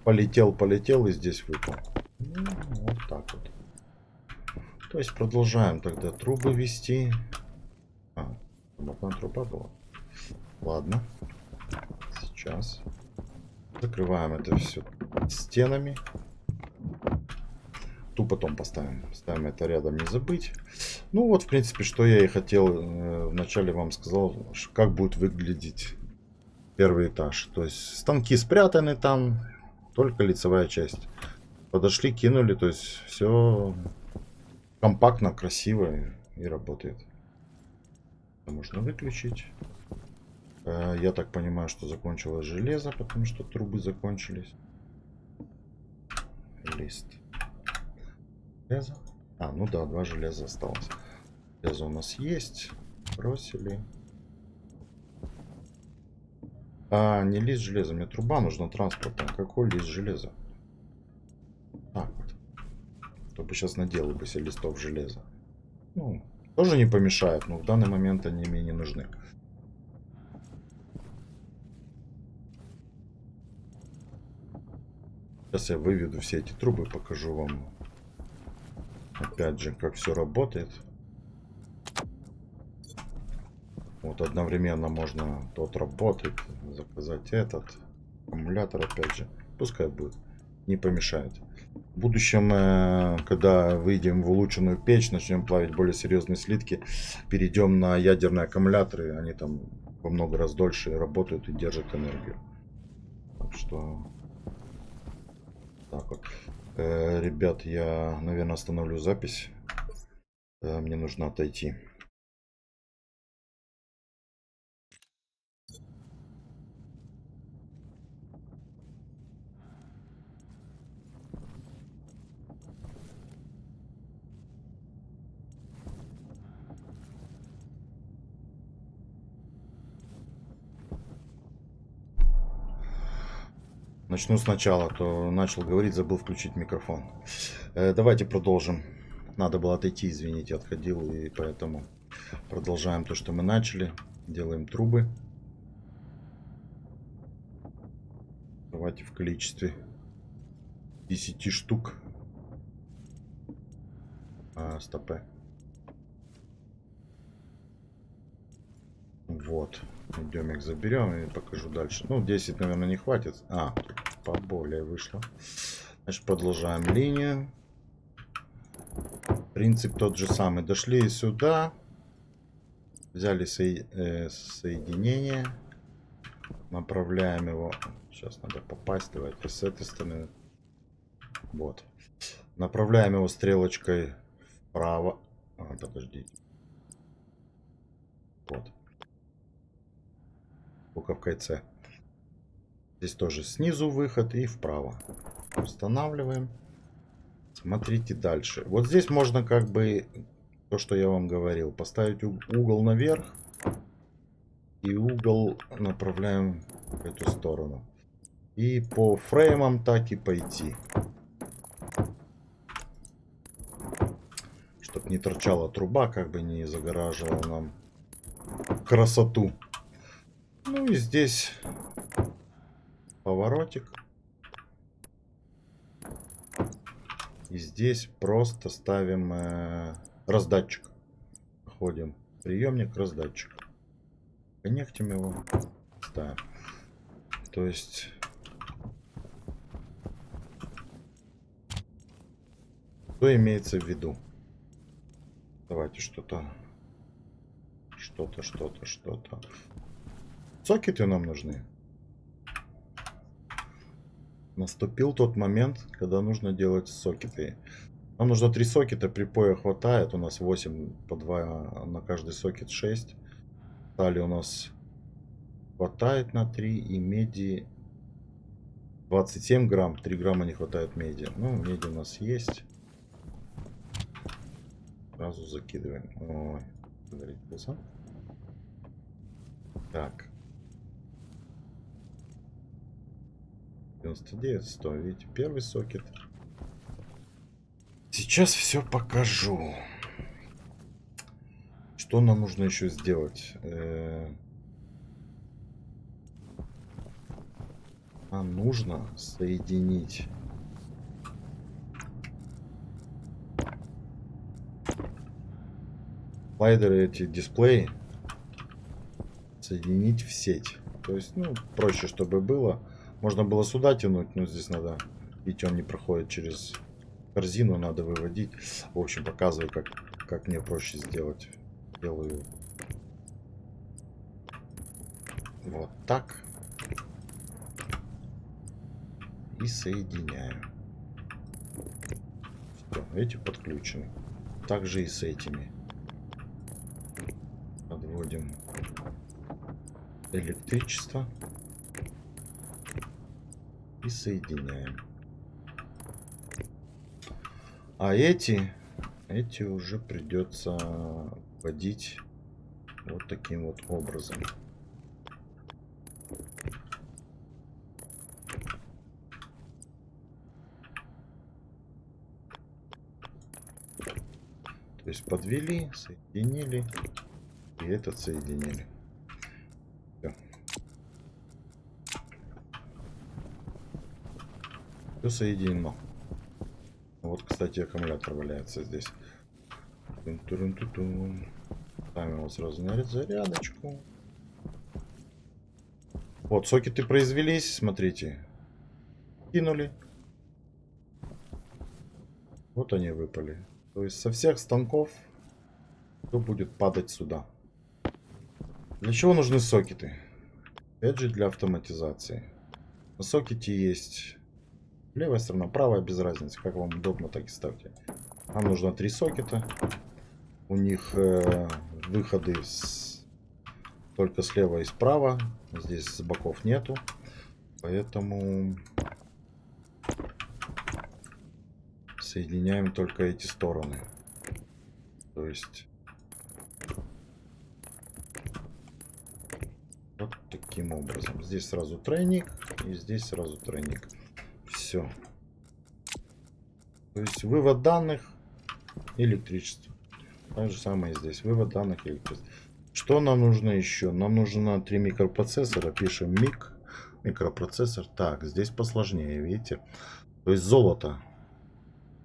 [SPEAKER 1] полетел и здесь выпал. Ну, вот так вот. То есть продолжаем тогда трубы вести. Одна труба была. Ладно. Сейчас. Закрываем это все стенами. Ту потом поставим. Ставим это рядом, не забыть. Ну вот, в принципе, что я и хотел. Вначале вам сказал, как будет выглядеть первый этаж. То есть станки спрятаны там. Только лицевая часть. Подошли, кинули. То есть все компактно, красиво и работает. Можно выключить. Я так понимаю, что закончилось железо, потому что трубы закончились. Лист. Железо. Ну да, 2 железа осталось. Железо у нас есть. Бросили. Не лист железа. Мне труба нужна транспортом. Какой лист железа? Так вот. Чтобы сейчас наделал бы себе листов железа. Ну, тоже не помешает, но в данный момент они мне не нужны. Сейчас я выведу все эти трубы, покажу вам опять же, как все работает. Вот одновременно можно тот работать, заказать этот аккумулятор, опять же, пускай будет, не помешает. В будущем, когда выйдем в улучшенную печь, начнем плавить более серьезные слитки, перейдем на ядерные аккумуляторы, они там во много раз дольше работают и держат энергию. Так что так вот. Ребят, я, наверное, остановлю запись. Мне нужно отойти. Начну сначала, то начал говорить, забыл включить микрофон. Давайте продолжим. Надо было отойти, извините, отходил, и поэтому продолжаем то, что мы начали. Делаем трубы. Давайте в количестве 10 штук. Стопе. Вот. Идем их заберем и покажу дальше. Ну, 10, наверное, не хватит. Поболее вышло. Значит, продолжаем линию. Принцип тот же самый. Дошли сюда. Взяли соединение. Направляем его. Сейчас надо попасть. Давайте с этой стороны. Вот. Направляем его стрелочкой вправо. Подождите. Вот. Буковкой С. Здесь тоже снизу выход и вправо. Устанавливаем. Смотрите дальше. Вот здесь можно как бы то, что я вам говорил. Поставить угол наверх. И угол направляем в эту сторону. И по фреймам так и пойти. Чтоб не торчала труба, как бы не загораживала нам красоту. Ну и здесь поворотик. И здесь просто ставим раздатчик. Ходим. Приемник, раздатчик. Коннектим его. Ставим. То есть... Что имеется в виду? Давайте что-то. Сокеты нам нужны. Наступил тот момент, когда нужно делать сокеты. Нам нужно 3 сокета, припоя хватает. У нас 8 по 2 на каждый сокет 6. Стали у нас хватает на 3 и меди 27 грамм. 3 грамма не хватает меди. Ну, меди у нас есть. Сразу закидываем. Ой, так. 99, 100. Видите, первый сокет. Сейчас все покажу. Что нам нужно еще сделать? Нам нужно соединить слайдеры, эти дисплеи, соединить в сеть. То есть, ну, проще, чтобы было. Можно было сюда тянуть, но здесь надо, видите, он не проходит через корзину, надо выводить. В общем, показываю, как мне проще сделать. Делаю вот так. И соединяю. Все, эти подключены. Также и с этими. Подводим электричество. И соединяем. А эти уже придется вводить вот таким вот образом. То есть подвели, соединили и этот соединили. Все соединено. Вот, кстати, аккумулятор валяется здесь. Ставим его сразу на зарядочку. Вот, сокеты произвелись, смотрите. Кинули. Вот они выпали. То есть со всех станков все будет падать сюда. Для чего нужны сокеты? Опять же, для автоматизации. На сокете есть левая сторона, правая, без разницы. Как вам удобно, так и ставьте. Нам нужно 3 сокета. У них выходы только слева и справа. Здесь с боков нету. Поэтому соединяем только эти стороны. То есть Вот таким образом. Здесь сразу тройник. И здесь сразу тройник. Все. То есть вывод данных, электричество. То же самое здесь. Вывод данных, электричество. Что нам нужно еще? Нам нужно 3 микропроцессора. Пишем микропроцессор. Так, здесь посложнее, видите? То есть золото.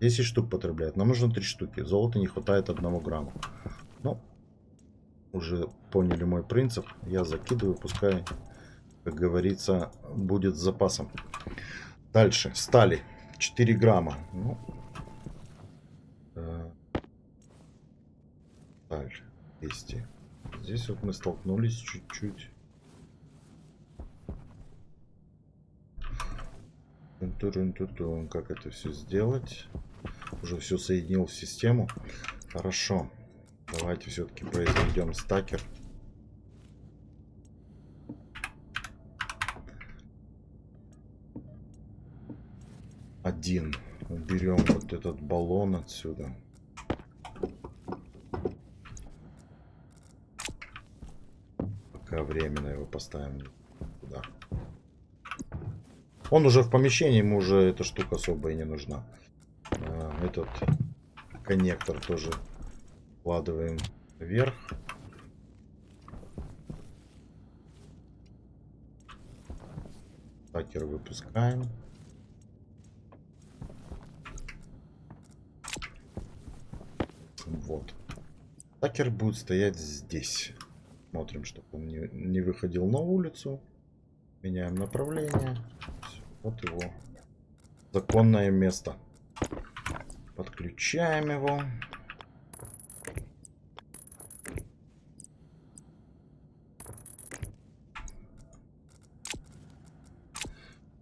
[SPEAKER 1] 10 штук потребляет. Нам нужно 3 штуки. Золота не хватает 1 грамма. Ну, уже поняли мой принцип. Я закидываю, пускай, как говорится, будет с запасом. Дальше. Стали. 4 грамма. Ну, сталь. 200. Здесь вот мы столкнулись чуть-чуть. Как это все сделать? Уже все соединил в систему. Хорошо. Давайте все-таки произведем стакер. Один. Уберем вот этот баллон отсюда. Пока временно его поставим туда. Он уже в помещении, ему уже эта штука особо и не нужна. Этот коннектор тоже вкладываем вверх. Стакер выпускаем. Вот. Стакер будет стоять здесь. Смотрим, чтобы он не выходил на улицу. Меняем направление. Вот его законное место. Подключаем его.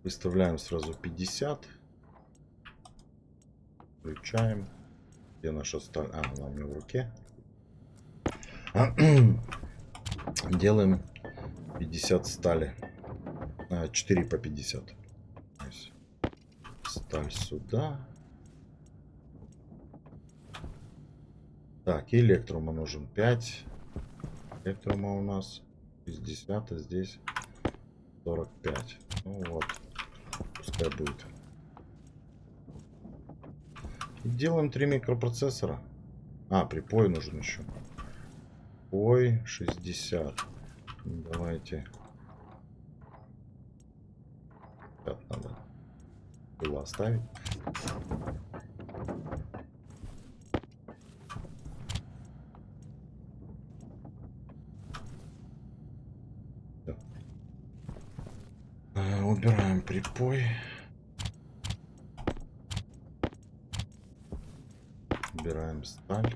[SPEAKER 1] Выставляем сразу 50. Включаем. Где наша сталь? А, она у меня в руке. Делаем 50 стали. 4 по 50. Сталь сюда. Так, электрума нужен 5. Электрума у нас 60, а здесь 45. Ну вот. Пускай будет. И делаем 3 микропроцессора. А, припой нужен еще. Припой 60. Давайте. 5 надо было оставить. Убираем припой. Убираем сталь.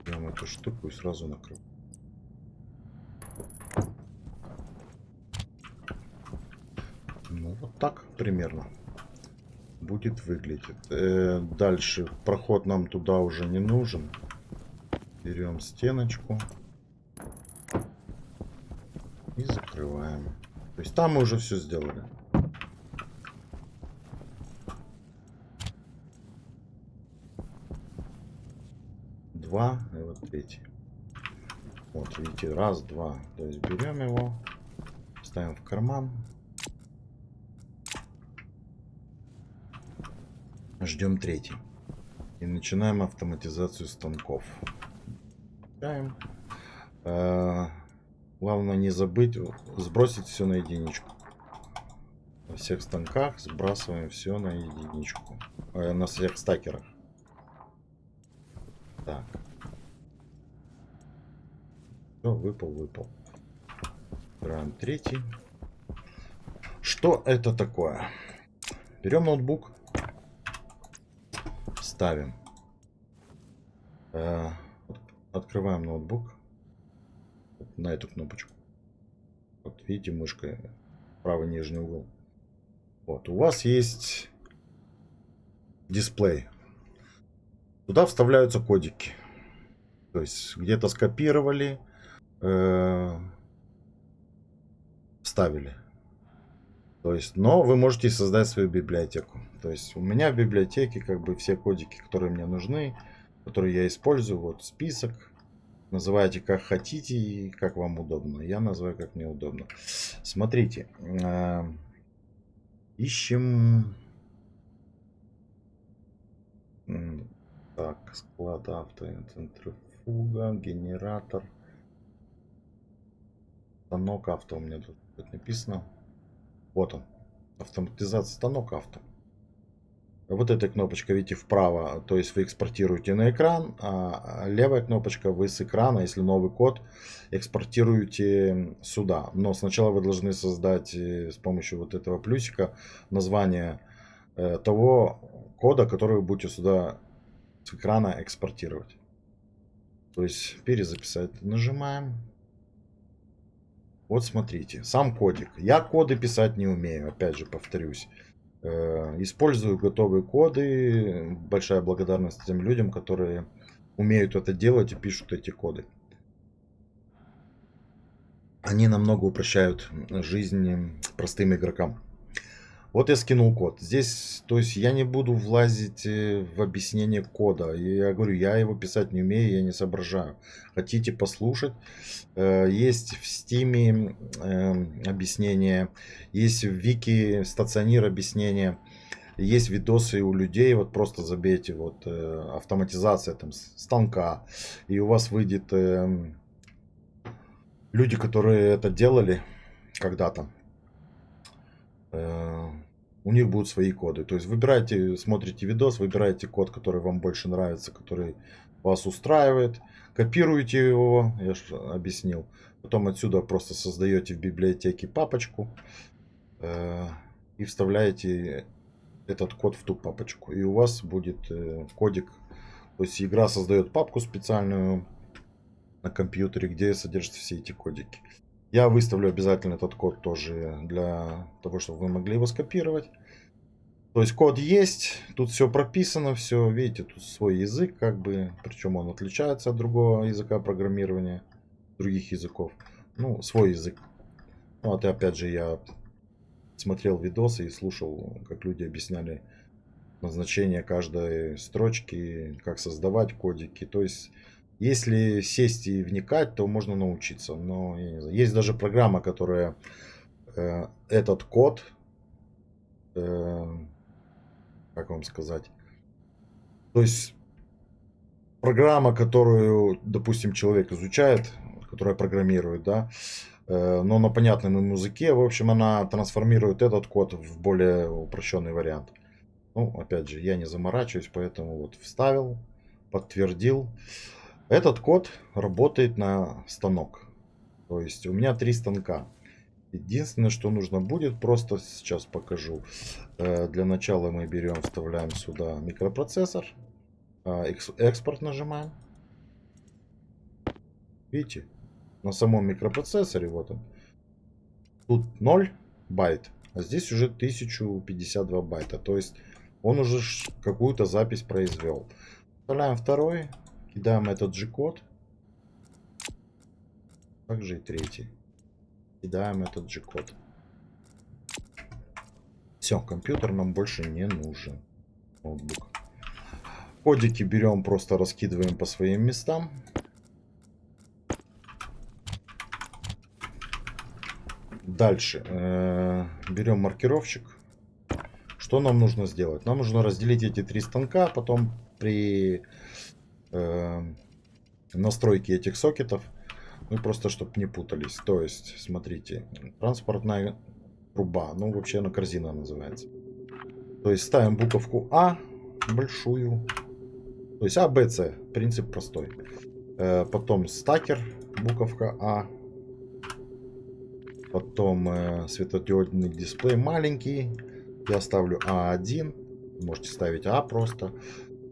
[SPEAKER 1] Берем эту штуку и сразу накрываем. Ну, вот так примерно будет выглядеть. Дальше проход нам туда уже не нужен. Берем стеночку. И закрываем. То есть там мы уже все сделали. Два, и вот третий. Вот, видите, раз, два. То есть берем его, ставим в карман. Ждем третий. И начинаем автоматизацию станков. Включаем. Главное не забыть сбросить все на единичку. На всех станках сбрасываем все на единичку. На всех стакерах. Так. Все, выпал. Убираем третий. Что это такое? Берем ноутбук. Ставим. Открываем ноутбук. На эту кнопочку. Вот видите, мышкой правый нижний угол. Вот, у вас есть дисплей. Туда вставляются кодики. То есть где-то скопировали, вставили. То есть, но вы можете создать свою библиотеку. То есть у меня в библиотеке как бы все кодики, которые мне нужны, которые я использую. Вот список. Называйте как хотите и как вам удобно. Я называю как мне удобно. Смотрите. Ищем... Так, склад авто, центрифуга, генератор. Станок авто у меня тут написано. Вот он. Автоматизация станок авто. Вот эта кнопочка, видите, вправо, то есть вы экспортируете на экран, а левая кнопочка вы с экрана, если новый код, экспортируете сюда. Но сначала вы должны создать с помощью вот этого плюсика название того кода, который вы будете сюда с экрана экспортировать. То есть перезаписать нажимаем. Вот смотрите, сам кодик. Я коды писать не умею, опять же повторюсь. Использую готовые коды. Большая благодарность тем людям, которые умеют это делать и пишут эти коды. Они намного упрощают жизнь простым игрокам. Вот я скинул код. Здесь, то есть я не буду влазить в объяснение кода. Я говорю, я его писать не умею, я не соображаю. Хотите послушать? Есть в Steam объяснение, есть в Вики стационир объяснение, есть видосы у людей. Вот просто забейте вот автоматизация там станка, и у вас выйдет люди, которые это делали когда-то. У них будут свои коды. То есть выбирайте, смотрите видос, выбираете код, который вам больше нравится, который вас устраивает. Копируете его, я же объяснил. Потом отсюда просто создаете в библиотеке папочку и вставляете этот код в ту папочку. И у вас будет кодик. То есть игра создает папку специальную на компьютере, где содержатся все эти кодики. Я выставлю обязательно этот код тоже для того, чтобы вы могли его скопировать. То есть код есть, тут все прописано, все, видите, тут свой язык, как бы, причем он отличается от другого языка программирования, других языков. Ну, свой язык. Ну, вот и опять же я смотрел видосы и слушал, как люди объясняли назначение каждой строчки, как создавать кодики. То есть если сесть и вникать, то можно научиться. Но я не знаю. Есть даже программа, которая этот код, как вам сказать, то есть программа, которую, допустим, человек изучает, которая программирует, да, но на понятном ему языке, в общем, она трансформирует этот код в более упрощенный вариант. Ну, опять же, я не заморачиваюсь, поэтому вот вставил, подтвердил. Этот код работает на станок. То есть у меня 3 станка. Единственное, что нужно будет, просто сейчас покажу. Для начала мы берем, вставляем сюда микропроцессор. Экспорт нажимаем. Видите? На самом микропроцессоре, вот он. Тут 0 байт, а здесь уже 1052 байта. То есть он уже какую-то запись произвел. Вставляем второй. Кидаем этот же код. Также и третий. Кидаем этот же код. Все, компьютер нам больше не нужен. Ноутбук. Кодики берем, просто раскидываем по своим местам. Дальше. Берем маркировщик. Что нам нужно сделать? Нам нужно разделить эти 3 станка. Потом при настройке этих сокетов, ну просто чтобы не путались. То есть, смотрите, транспортная труба. Ну, вообще она корзина называется. То есть ставим буковку А большую. То есть А, Б, С. Принцип простой. Потом стакер, буковка А. Потом светодиодный дисплей маленький. Я ставлю А1. Можете ставить А просто.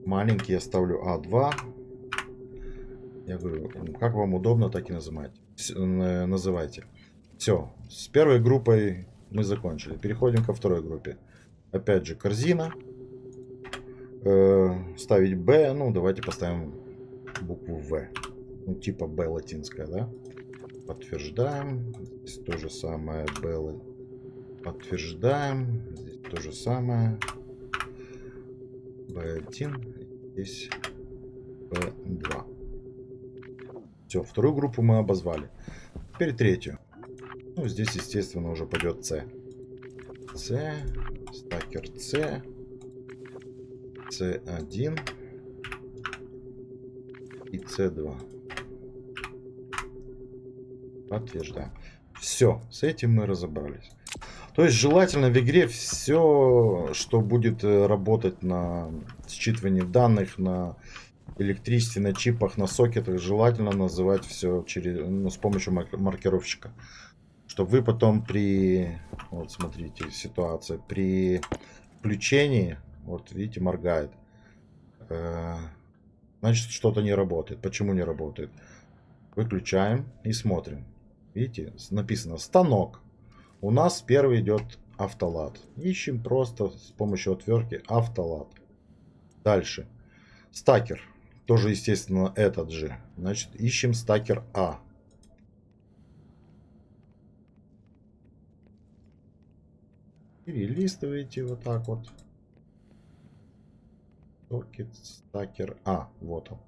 [SPEAKER 1] Маленький я ставлю А2. Я говорю, как вам удобно, так и называйте. Все. С первой группой мы закончили. Переходим ко второй группе. Опять же корзина. Ставить Б. Ну, давайте поставим букву В. Ну, типа Б латинская, да? Подтверждаем. Здесь то же самое. Б. Подтверждаем. Здесь то же самое. B1. Здесь B2. Все, вторую группу мы обозвали. Теперь третью. Ну, здесь, естественно, уже пойдет С. С, стакер С, С1 и С2. Подтверждаем. Все, с этим мы разобрались. То есть желательно в игре все, что будет работать на считывании данных, на электричестве, на чипах, на сокетах, желательно называть все через, ну, с помощью маркировщика. Чтобы вы потом при, вот смотрите, ситуация, при включении, вот видите, моргает. Значит, что-то не работает. Почему не работает? Выключаем и смотрим. Видите, написано станок. У нас первый идет автолад. Ищем просто с помощью отвертки автолад. Дальше. Стакер. Тоже, естественно, этот же. Значит, ищем стакер А. Перелистываете вот так вот. Сокет, стакер А. Вот он.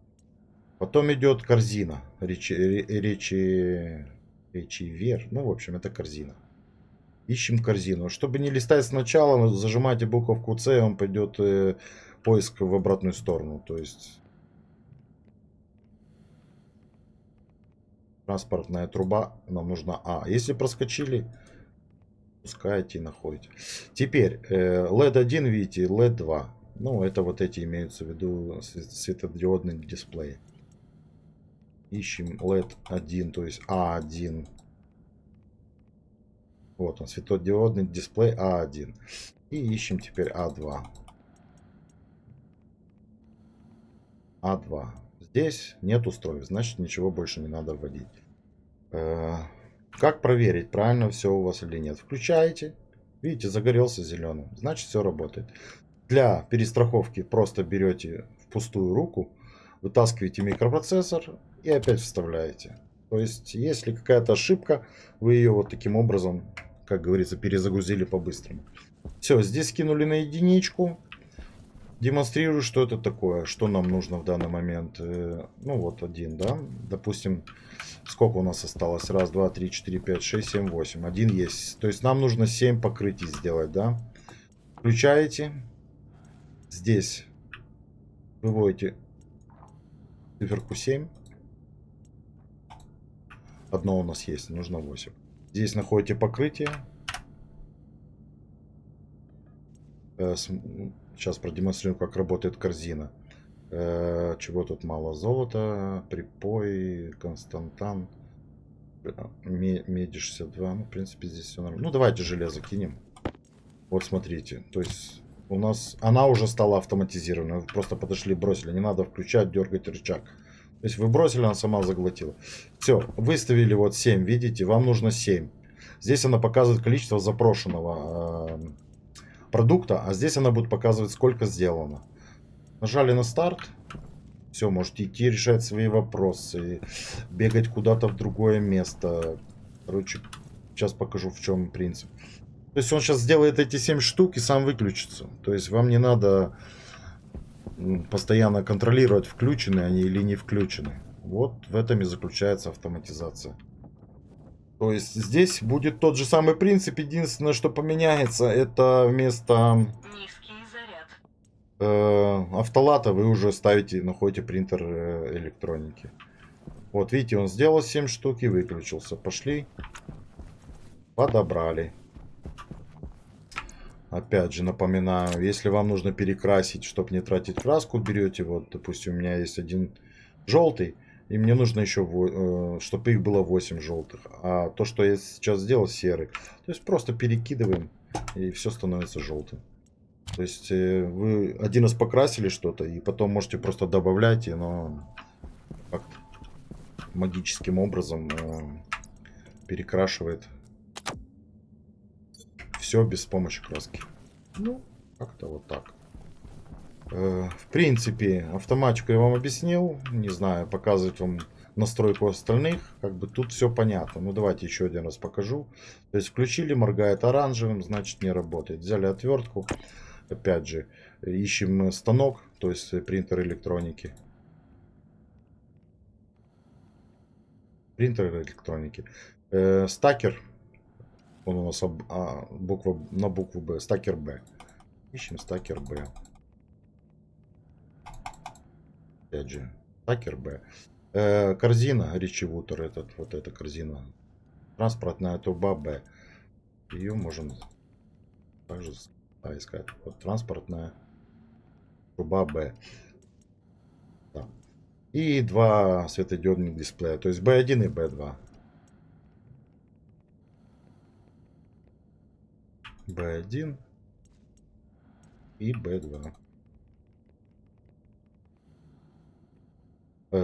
[SPEAKER 1] Потом идет корзина. Речевер. Ну, в общем, это корзина. Ищем корзину. Чтобы не листать сначала, зажимаете буковку С, и он пойдет поиск в обратную сторону. То есть транспортная труба нам нужна А. Если проскочили, пускаете и находите. Теперь LED 1, видите, LED 2. Ну, это вот эти имеются в виду светодиодный дисплей. Ищем LED 1, то есть А1. Вот он, светодиодный дисплей А1. И ищем теперь А2. А2. Здесь нет устройств, значит ничего больше не надо вводить. Как проверить, правильно все у вас или нет? Включаете. Видите, загорелся зеленым. Значит, все работает. Для перестраховки просто берете в пустую руку, вытаскиваете микропроцессор и опять вставляете. То есть, если какая-то ошибка, вы ее вот таким образом, как говорится, перезагрузили по-быстрому. Все, здесь скинули на единичку. Демонстрирую, что это такое, что нам нужно в данный момент. Ну вот один, да. Допустим, сколько у нас осталось? Раз, два, три, четыре, пять, шесть, семь, восемь. Один есть. То есть нам нужно 7 покрытий сделать, да. Включаете. Здесь выводите циферку 7. Одно у нас есть, нужно 8. Здесь находите покрытие. Сейчас продемонстрирую, как работает корзина. Чего тут мало? Золото, припой, константан, меди 62. Ну, в принципе, здесь все нормально. Ну, давайте железо кинем. Вот смотрите. То есть у нас она уже стала автоматизированной. Вы просто подошли, бросили. Не надо включать, дергать рычаг. То есть вы бросили, она сама заглотила. Все, выставили вот 7, видите? Вам нужно 7. Здесь она показывает количество запрошенного продукта, а здесь она будет показывать, сколько сделано. Нажали на старт. Все, можете идти решать свои вопросы, бегать куда-то в другое место. Короче, сейчас покажу, в чем принцип. То есть он сейчас сделает эти 7 штук и сам выключится. То есть вам не надо постоянно контролировать, включены они или не включены. Вот в этом и заключается автоматизация. То есть здесь будет тот же самый принцип. Единственное, что поменяется, это вместо
[SPEAKER 2] Низкий заряд.
[SPEAKER 1] автолата вы уже ставите, находите принтер электроники. Вот видите, он сделал 7 штук и выключился. Пошли. Подобрали. Опять же напоминаю, если вам нужно перекрасить, чтобы не тратить краску, берете, вот, допустим, у меня есть один желтый, и мне нужно еще, чтобы их было 8 желтых. А то, что я сейчас сделал, серый. То есть просто перекидываем, и все становится желтым. То есть вы один раз покрасили что-то, и потом можете просто добавлять, и оно как-то магическим образом перекрашивает все без помощи краски. Ну, как-то вот так. В принципе, автоматику я вам объяснил. Не знаю, показывать вам настройку остальных. Как бы тут все понятно. Ну, давайте еще один раз покажу. То есть включили, моргает оранжевым, значит не работает. Взяли отвертку. Опять же, ищем станок, то есть принтер электроники. Принтер электроники. Стакер. Он у нас буква, на букву Б. Стакер Б. Ищем стакер Б. Опять же, стакер Б. Корзина Ричи-Вутер. Вот эта корзина. Транспортная труба Б. Ее можем также искать. Вот транспортная труба Б. Да. И два светодиодных дисплея. То есть B1 и B2. B1 и B2.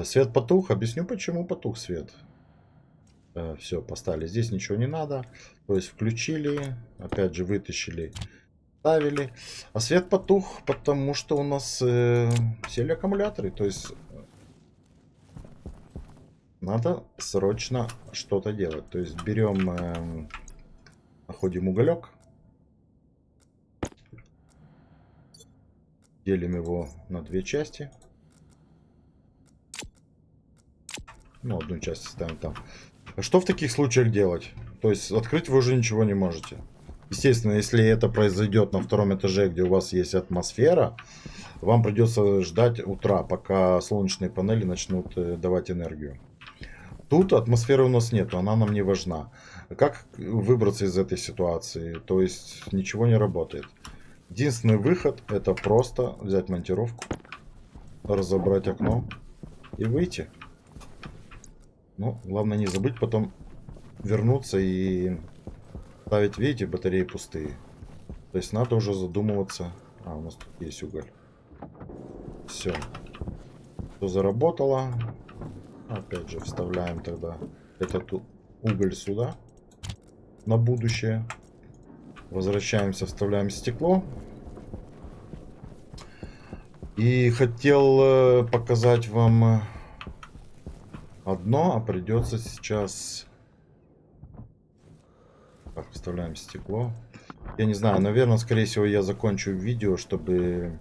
[SPEAKER 1] Свет потух. Объясню, почему потух свет. Все, поставили. Здесь ничего не надо. То есть включили. Опять же вытащили. Ставили. А свет потух, потому что у нас сели аккумуляторы. То есть надо срочно что-то делать. То есть берем, находим уголек. Делим его на две части. Ну, одну часть ставим там. Что в таких случаях делать? То есть открыть вы уже ничего не можете. Естественно, если это произойдет на втором этаже, где у вас есть атмосфера, вам придется ждать утра, пока солнечные панели начнут давать энергию. Тут атмосферы у нас нет, она нам не важна. Как выбраться из этой ситуации? То есть ничего не работает. Единственный выход — это просто взять монтировку, разобрать окно и выйти. Ну, главное не забыть потом вернуться и ставить, видите, батареи пустые. То есть надо уже задумываться. У нас тут есть уголь. Все. Все заработало. Опять же вставляем тогда этот уголь сюда на будущее. Возвращаемся, вставляем стекло. И хотел показать вам одно, а придется сейчас... Так, вставляем стекло. Я не знаю, наверное, скорее всего, я закончу видео, чтобы...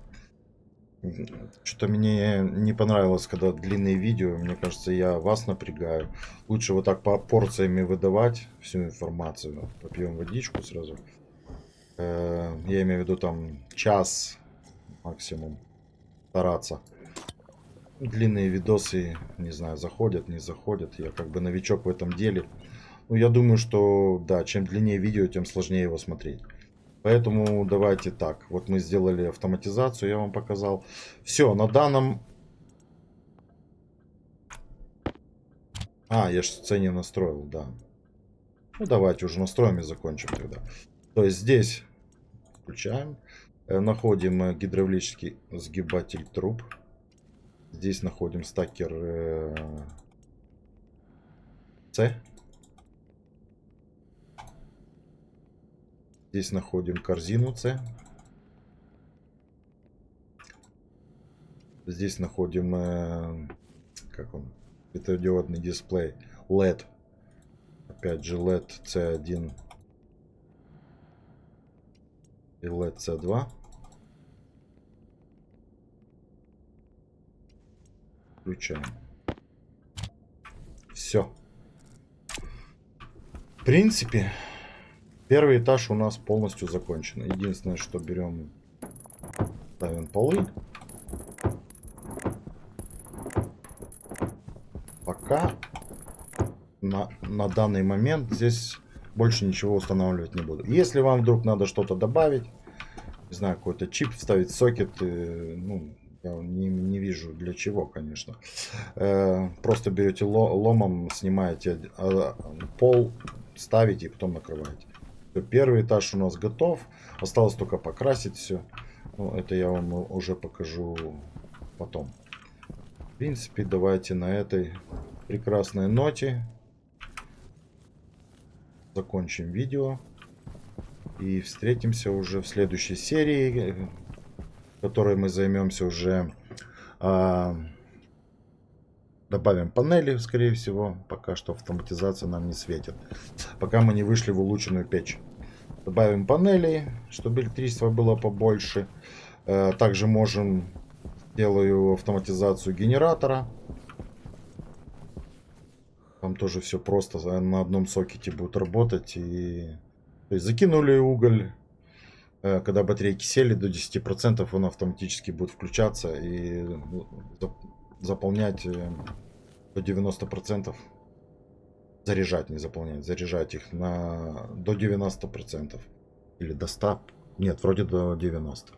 [SPEAKER 1] Что-то мне не понравилось, когда длинные видео. Мне кажется, я вас напрягаю. Лучше вот так по порциями выдавать всю информацию. Попьем водичку сразу. Я имею в виду там час максимум. Стараться. Длинные видосы, не знаю, заходят, не заходят. Я как бы новичок в этом деле. Ну, я думаю, что, да, чем длиннее видео, тем сложнее его смотреть. Поэтому давайте так. Вот мы сделали автоматизацию, я вам показал. Все, на данном... я же сцене настроил, да. Ну, давайте уже настроим и закончим тогда. То есть здесь включаем. Находим гидравлический сгибатель труб. Здесь находим стакер С. Здесь находим корзину С. Здесь находим, как он, светодиодный дисплей LED. Опять же LED C1 и LED C2. Включаем. Все. В принципе, первый этаж у нас полностью закончен. Единственное, что берем, ставим полы. Пока на данный момент здесь больше ничего устанавливать не буду. Если вам вдруг надо что-то добавить, не знаю, какой-то чип вставить, сокет, ну, я не вижу для чего, конечно. Просто берете ломом, снимаете пол, ставите и потом накрываете. Первый этаж у нас готов. Осталось только покрасить все. Ну, это я вам уже покажу потом. В принципе, давайте на этой прекрасной ноте закончим видео. И встретимся уже в следующей серии, в которой мы займемся уже... добавим панели, скорее всего. Пока что автоматизация нам не светит. Пока мы не вышли в улучшенную печь. Добавим панели, чтобы электричества было побольше. Также можем... Делаю автоматизацию генератора. Там тоже все просто. На одном сокете будет работать. И... То есть закинули уголь. Когда батарейки сели до 10%, он автоматически будет включаться и заполнять до 90%. Заряжать, не заполнять. Заряжать их до 90%. Или до 100%. Нет, вроде до 90%.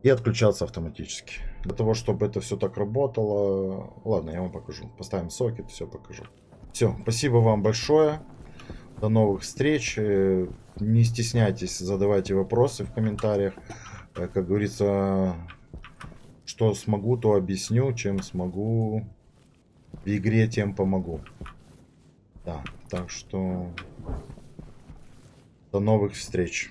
[SPEAKER 1] И отключаться автоматически. Для того, чтобы это все так работало... Ладно, я вам покажу. Поставим сокет, все покажу. Все, спасибо вам большое. До новых встреч. Не стесняйтесь, задавайте вопросы в комментариях. Как говорится, что смогу, то объясню. Чем смогу в игре, тем помогу. Да, так что до новых встреч.